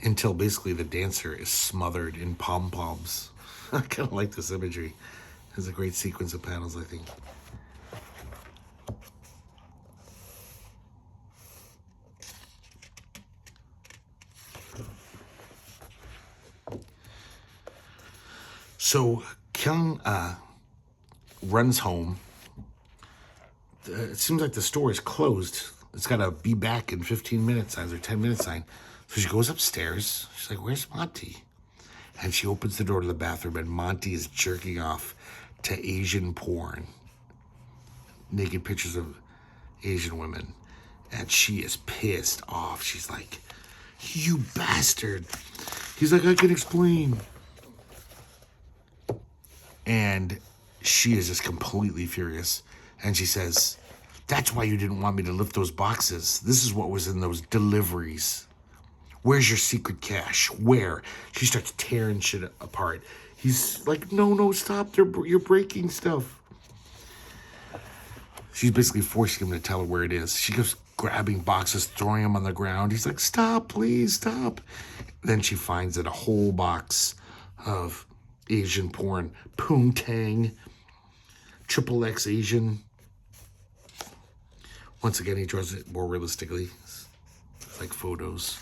Until basically the dancer is smothered in pom-poms. I kind of like this imagery. There's a great sequence of panels, I think. So Kyung runs home. It seems like the store is closed. It's got a be back in 15 minutes signs or 10 minute sign. So she goes upstairs. She's like, where's Monty? And she opens the door to the bathroom, and Monty is jerking off to Asian porn. Naked pictures of Asian women. And she is pissed off. She's like, you bastard. He's like, I can explain. And she is just completely furious. And she says, that's why you didn't want me to lift those boxes. This is what was in those deliveries. Where's your secret cache? Where? She starts tearing shit apart. He's like, no, stop. You're breaking stuff. She's basically forcing him to tell her where it is. She goes grabbing boxes, throwing them on the ground. He's like, stop, please, stop. Then she finds it, a whole box of Asian porn. Poontang. XXX Asian. Once again, he draws it more realistically. It's like photos.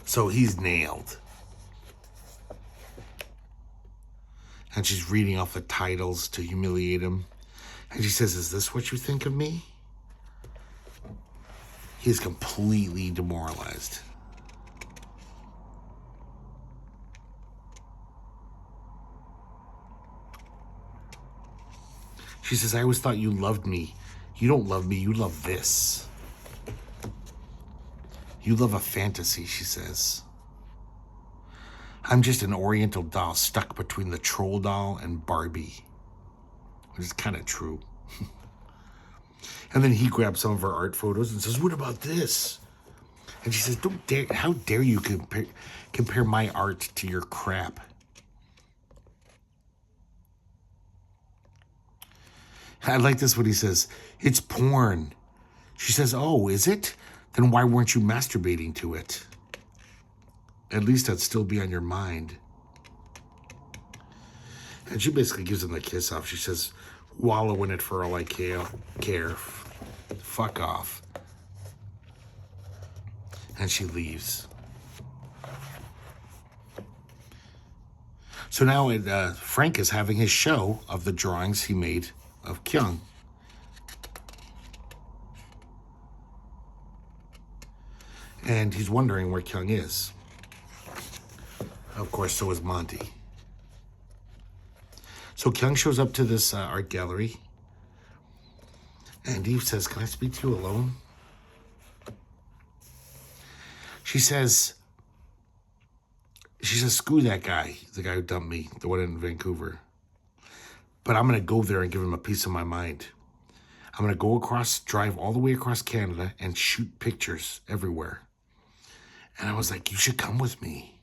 So he's nailed. And she's reading off the titles to humiliate him. And she says, is this what you think of me? He's completely demoralized. She says, I always thought you loved me. You don't love me, you love this. You love a fantasy, she says. I'm just an oriental doll stuck between the troll doll and Barbie. Which is kind of true. And then he grabs some of her art photos and says, what about this? And she says, how dare you compare my art to your crap? I like this when he says, it's porn. She says, oh, is it? Then why weren't you masturbating to it? At least that'd still be on your mind. And she basically gives him the kiss off. She says, wallow in it for all I care. Fuck off. And she leaves. So now Frank is having his show of the drawings he made of Kyung. And he's wondering where Kyung is. Of course, so is Monty. So Kyung shows up to this art gallery. And Eve says, can I speak to you alone? She says, screw that guy, the guy who dumped me, the one in Vancouver. But I'm going to go there and give him a piece of my mind. I'm going to drive all the way across Canada and shoot pictures everywhere. And I was like, you should come with me.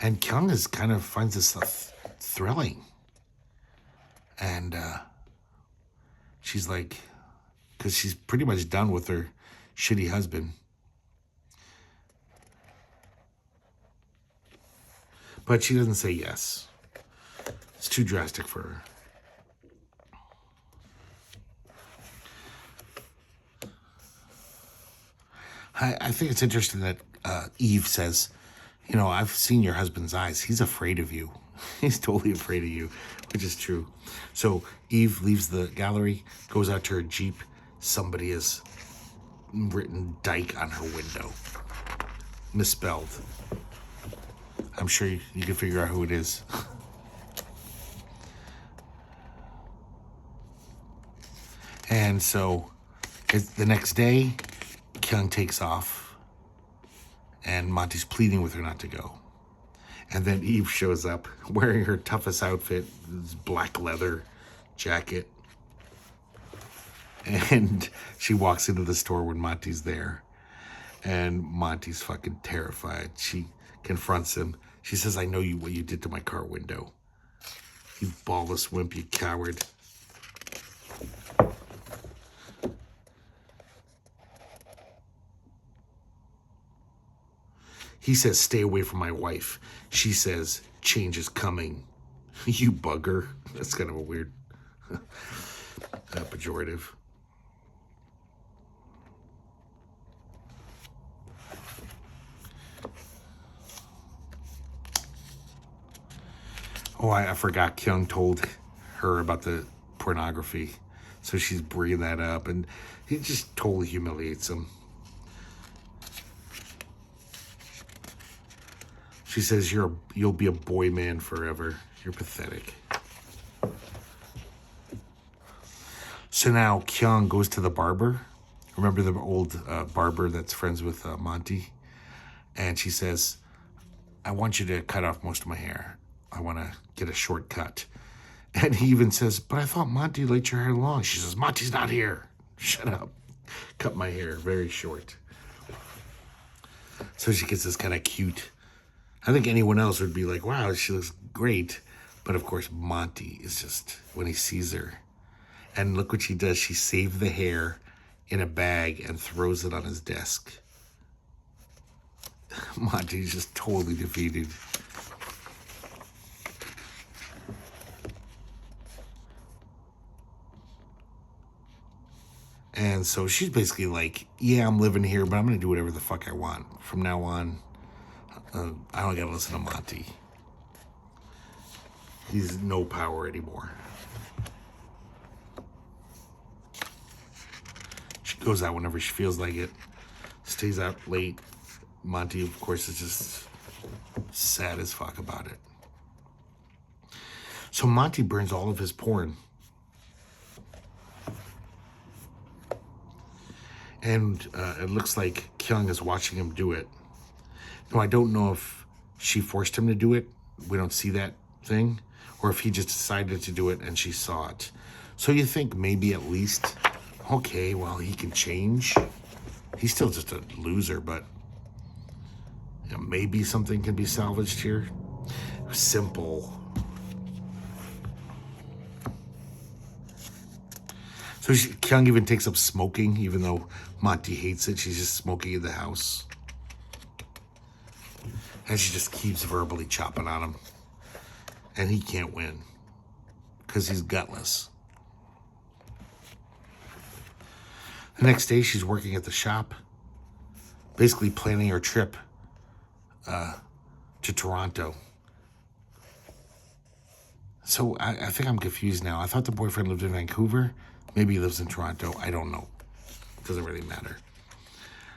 And Kyung is kind of finds this stuff thrilling. And she's like, because she's pretty much done with her shitty husband. But she doesn't say yes. It's too drastic for her. I think it's interesting that Eve says, you know, I've seen your husband's eyes. He's afraid of you. He's totally afraid of you, which is true. So Eve leaves the gallery, goes out to her Jeep. Somebody has written Dyke on her window. Misspelled. I'm sure you can figure out who it is. And so the next day, Kyung takes off, and Monty's pleading with her not to go. And then Eve shows up wearing her toughest outfit, this black leather jacket. And she walks into the store when Monty's there. And Monty's fucking terrified. She confronts him. She says, I know what you did to my car window. You ballless wimp, you coward. He says, stay away from my wife. She says, change is coming. You bugger. That's kind of a weird pejorative. Oh, I forgot Kyung told her about the pornography. So she's bringing that up, and he just totally humiliates him. She says, you'll be a boy man forever. You're pathetic. So now Kyung goes to the barber. Remember the old barber that's friends with Monty? And she says, I want you to cut off most of my hair. I want to get a shortcut. And he even says, but I thought Monty liked your hair long. She says, Monty's not here. Shut up. Cut my hair very short. So she gets this kind of cute. I think anyone else would be like, wow, she looks great. But of course, Monty is just, when he sees her. And look what she does. She saved the hair in a bag and throws it on his desk. Monty's just totally defeated. And so she's basically like, yeah, I'm living here, but I'm going to do whatever the fuck I want. From now on, I don't got to listen to Monty. He's no power anymore. She goes out whenever she feels like it. Stays out late. Monty, of course, is just sad as fuck about it. So Monty burns all of his porn. And it looks like Kyung is watching him do it. No, I don't know if she forced him to do it. We don't see that thing. Or if he just decided to do it and she saw it. So you think maybe at least, okay, well, he can change. He's still just a loser, but you know, maybe something can be salvaged here. Simple. So Kyung even takes up smoking, even though Monty hates it. She's just smoking in the house. And she just keeps verbally chopping on him. And he can't win. Because he's gutless. The next day, she's working at the shop. Basically planning her trip to Toronto. So I think I'm confused now. I thought the boyfriend lived in Vancouver. Maybe he lives in Toronto. I don't know. Doesn't really matter.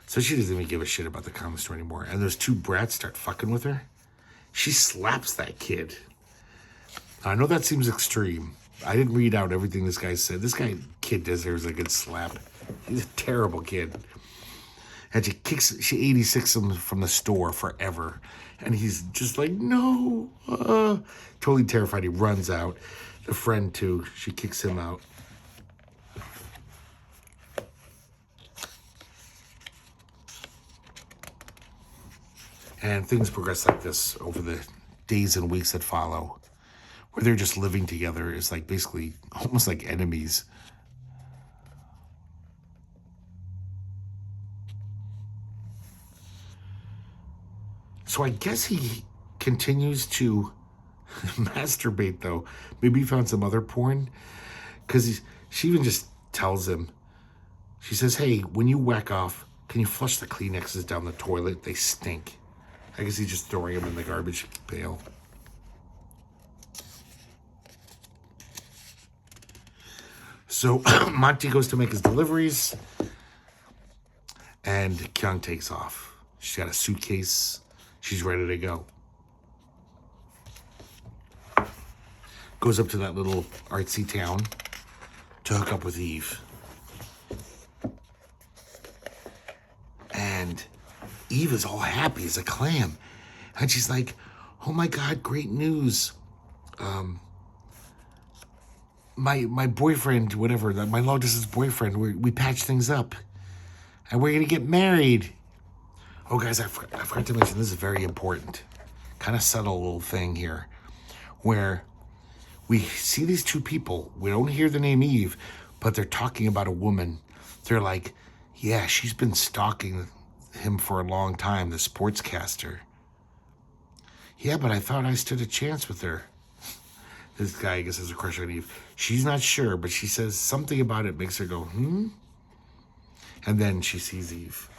So she doesn't even give a shit about the comic store anymore. And those two brats start fucking with her. She slaps that kid. Now, I know that seems extreme. I didn't read out everything this guy said. Kid deserves a good slap. He's a terrible kid. And she 86 him from the store forever. And he's just like, no. Totally terrified. He runs out. The friend, too. She kicks him out. And things progress like this over the days and weeks that follow, where they're just living together, is like basically almost like enemies. So I guess he continues to masturbate, though. Maybe he found some other porn, because she even just tells him, she says, hey, when you whack off, can you flush the Kleenexes down the toilet? They stink. I guess he's just throwing them in the garbage pail. So Monty goes to make his deliveries, and Kyung takes off. She's got a suitcase. She's ready to go. Goes up to that little artsy town to hook up with Eve. And Eve is all happy as a clam. And she's like, oh my God, great news. My boyfriend, whatever, my long distance boyfriend, we patched things up. And we're going to get married. Oh, guys, I forgot to mention, this is very important. Kind of subtle little thing here. Where we see these two people. We don't hear the name Eve, but they're talking about a woman. They're like, yeah, she's been stalking him for a long time, the sportscaster. Yeah, but I thought I stood a chance with her. This guy, I guess, has a crush on Eve. She's not sure, but she says something about it makes her go, hmm? And then she sees Eve.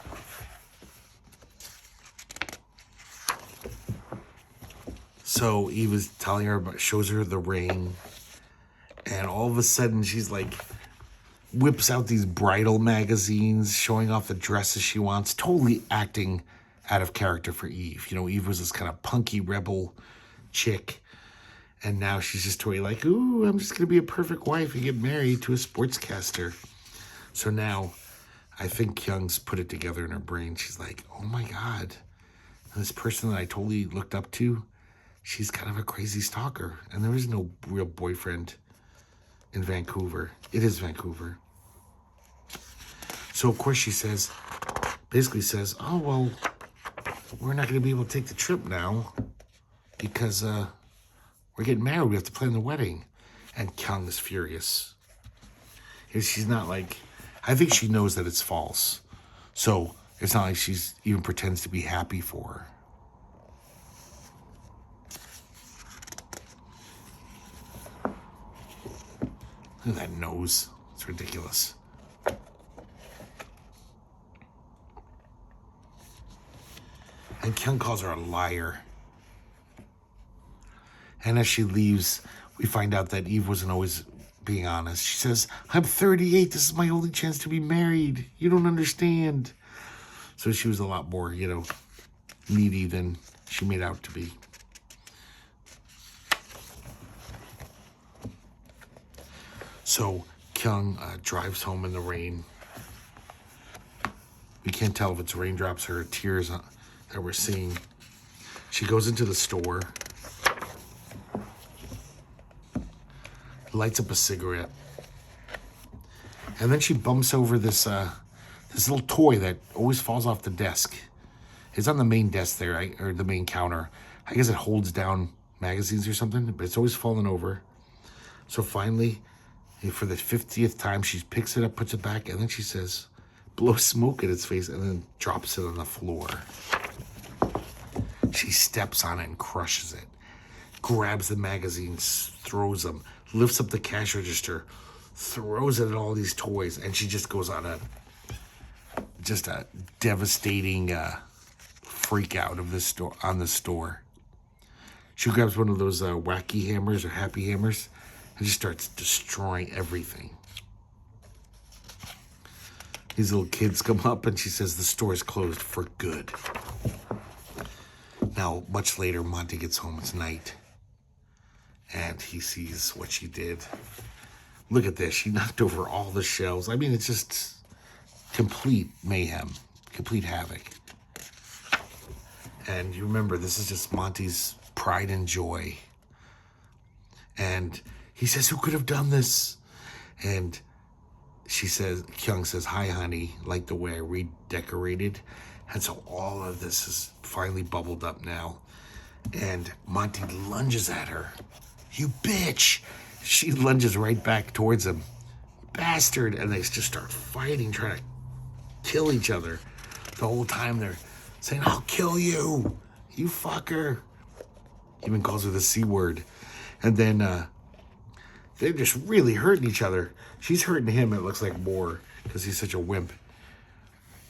So Eve is telling her about, shows her the ring. And all of a sudden, she's like, whips out these bridal magazines, showing off the dresses she wants, totally acting out of character for Eve. You know, Eve was this kind of punky rebel chick. And now she's just totally like, ooh, I'm just going to be a perfect wife and get married to a sportscaster. So now, I think Kyung's put it together in her brain. She's like, oh my God, this person that I totally looked up to, she's kind of a crazy stalker. And there is no real boyfriend in Vancouver. It is Vancouver. So, of course, she says, basically says, oh, well, we're not going to be able to take the trip now because we're getting married. We have to plan the wedding. And Kyung is furious. She's not like, I think she knows that it's false. So it's not like she's even pretends to be happy for her. Look at that nose. It's ridiculous. And Kyung calls her a liar. And as she leaves, we find out that Eve wasn't always being honest. She says, I'm 38. This is my only chance to be married. You don't understand. So she was a lot more, needy than she made out to be. So Kyung drives home in the rain. We can't tell if it's raindrops or tears that we're seeing. She goes into the store, lights up a cigarette, and then she bumps over this little toy that always falls off the desk. It's on the main desk there, right? Or the main counter. I guess it holds down magazines or something, but it's always falling over. So finally, for the 50th time, she picks it up, puts it back, and then she says, blow smoke at its face, and then drops it on the floor. She steps on it and crushes it. Grabs the magazines, throws them, lifts up the cash register, throws it at all these toys, and she just goes on a devastating freak out of the store. She grabs one of those wacky hammers or happy hammers and just starts destroying everything. These little kids come up and she says the store is closed for good. Now, much later, Monty gets home. It's night. And he sees what she did. Look at this. She knocked over all the shelves. I mean, it's just complete mayhem, complete havoc. And you remember, this is just Monty's pride and joy. And he says, who could have done this? And Kyung says, hi, honey, like the way I redecorated. And so all of this is finally bubbled up now. And Monty lunges at her. You bitch! She lunges right back towards him. Bastard! And they just start fighting, trying to kill each other. The whole time they're saying, I'll kill you! You fucker! Even calls her the C word. And then they're just really hurting each other. She's hurting him, it looks like, more because he's such a wimp.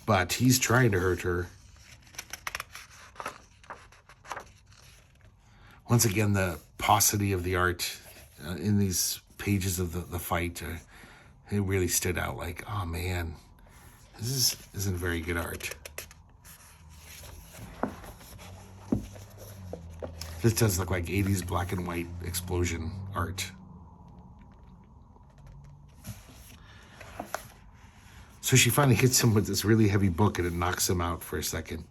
But he's trying to hurt her. Once again, the paucity of the art in these pages of the fight, it really stood out. Like, oh man, this isn't very good art. This does look like 80s black and white explosion art. So she finally hits him with this really heavy book and it knocks him out for a second.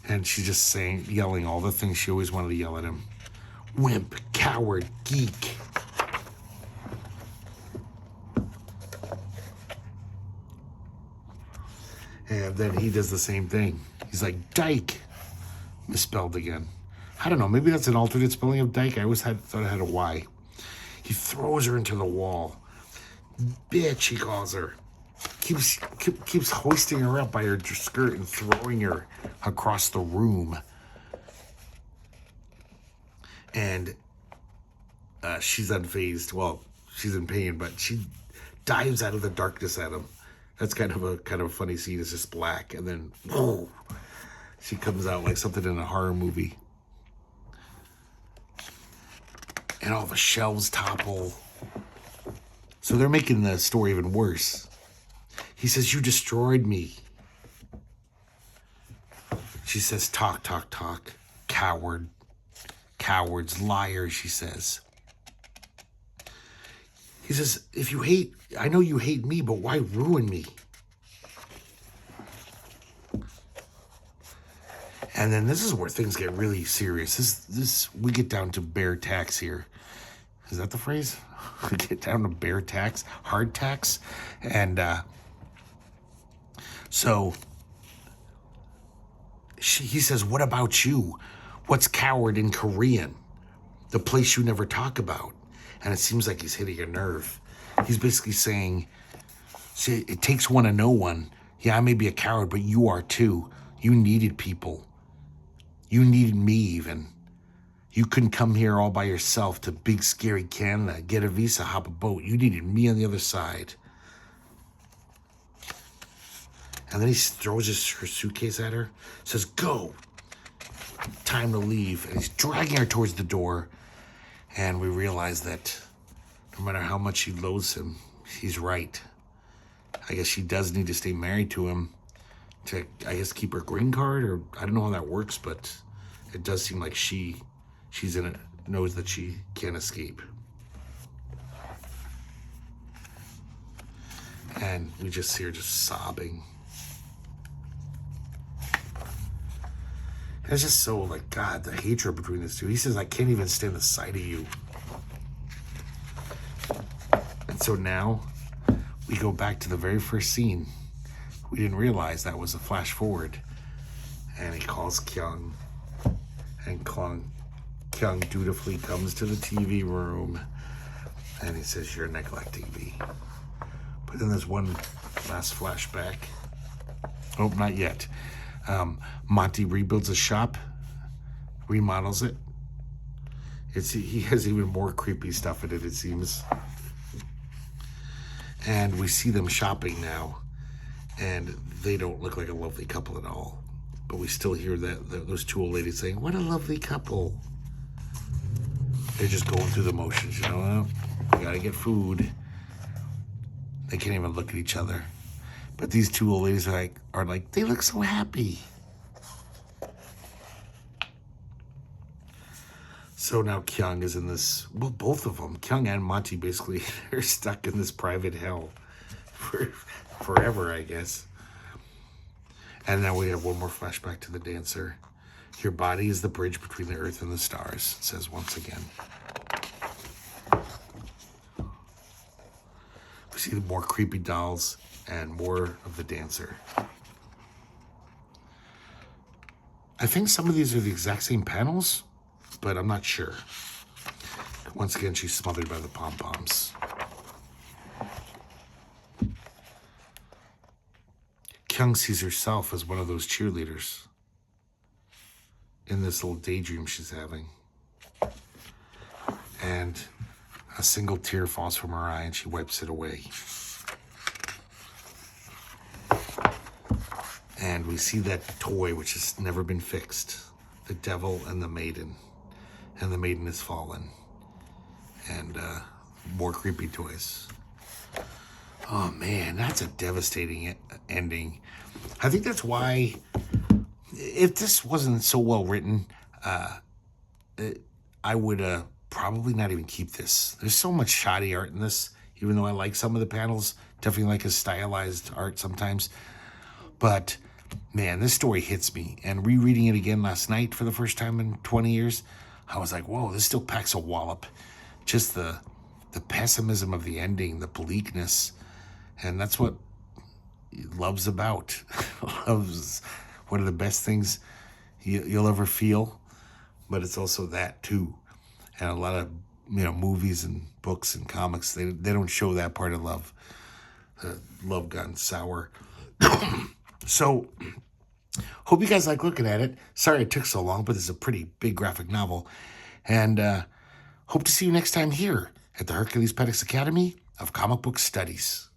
And she's just yelling all the things she always wanted to yell at him. Wimp, coward, geek. And then he does the same thing. He's like, dyke. Misspelled again. I don't know, maybe that's an alternate spelling of dyke. I always thought it had a Y. He throws her into the wall. Bitch, he calls her. Keeps hoisting her up by her skirt and throwing her across the room. And she's unfazed. Well, she's in pain, but she dives out of the darkness at him. That's kind of a funny scene. It's just black, and then whoa, she comes out like something in a horror movie. And all the shelves topple. So they're making the story even worse. He says, you destroyed me. She says, talk, talk, talk. Coward. Cowards, liars, she says. He says, I know you hate me, but why ruin me? And then this is where things get really serious. We get down to bare tax here. Is that the phrase? We get down to bare tax, hard tax. And so he says, what about you? What's coward in Korean? The place you never talk about. And it seems like he's hitting a nerve. He's basically saying, see, it takes one to know one. Yeah, I may be a coward, but you are too. You needed people. You needed me even. You couldn't come here all by yourself to big scary Canada, get a visa, hop a boat. You needed me on the other side. And then he throws her suitcase at her, says, go. Time to leave. And he's dragging her towards the door. And we realize that no matter how much she loathes him, he's right. I guess she does need to stay married to him to, I guess, keep her green card, or I don't know how that works, but it does seem like she's in it, knows that she can't escape. And we just see her just sobbing. It's just so, like, God, the hatred between these two. He says, I can't even stand the sight of you. And so now we go back to the very first scene. We didn't realize that was a flash forward. And he calls Kyung. And Kyung dutifully comes to the TV room. And he says, you're neglecting me. But then there's one last flashback. Oh, not yet. Monty rebuilds a shop, remodels it. He has even more creepy stuff in it, it seems. And we see them shopping now, and they don't look like a lovely couple at all. But we still hear those two old ladies saying, what a lovely couple. They're just going through the motions, you know. We gotta get food. They can't even look at each other. But these two old ladies are like, they look so happy. So now Kyung is in this, well, both of them, Kyung and Monty, basically, are stuck in this private hell for forever, I guess. And now we have one more flashback to the dancer. Your body is the bridge between the earth and the stars, it says once again. We see more creepy dolls and more of the dancer. I think some of these are the exact same panels, but I'm not sure. Once again, she's smothered by the pom-poms. Kyung sees herself as one of those cheerleaders in this little daydream she's having. And a single tear falls from her eye and she wipes it away. And we see that toy which has never been fixed. The devil and the maiden. And the maiden has fallen. And more creepy toys. Oh man, that's a devastating ending. I think that's why, if this wasn't so well written, I would probably not even keep this. There's so much shoddy art in this, even though I like some of the panels. Definitely like his stylized art sometimes. But man, this story hits me. And rereading it again last night for the first time in 20 years, I was like, whoa, this still packs a wallop. Just the pessimism of the ending, the bleakness. And that's what love's about. Love's one of the best things you'll ever feel. But it's also that too. And a lot of movies and books and comics, they don't show that part of love. Love gone sour. So, hope you guys like looking at it. Sorry it took so long, but it's a pretty big graphic novel. And hope to see you next time here at the Herculespetix Academy of Comic Book Studies.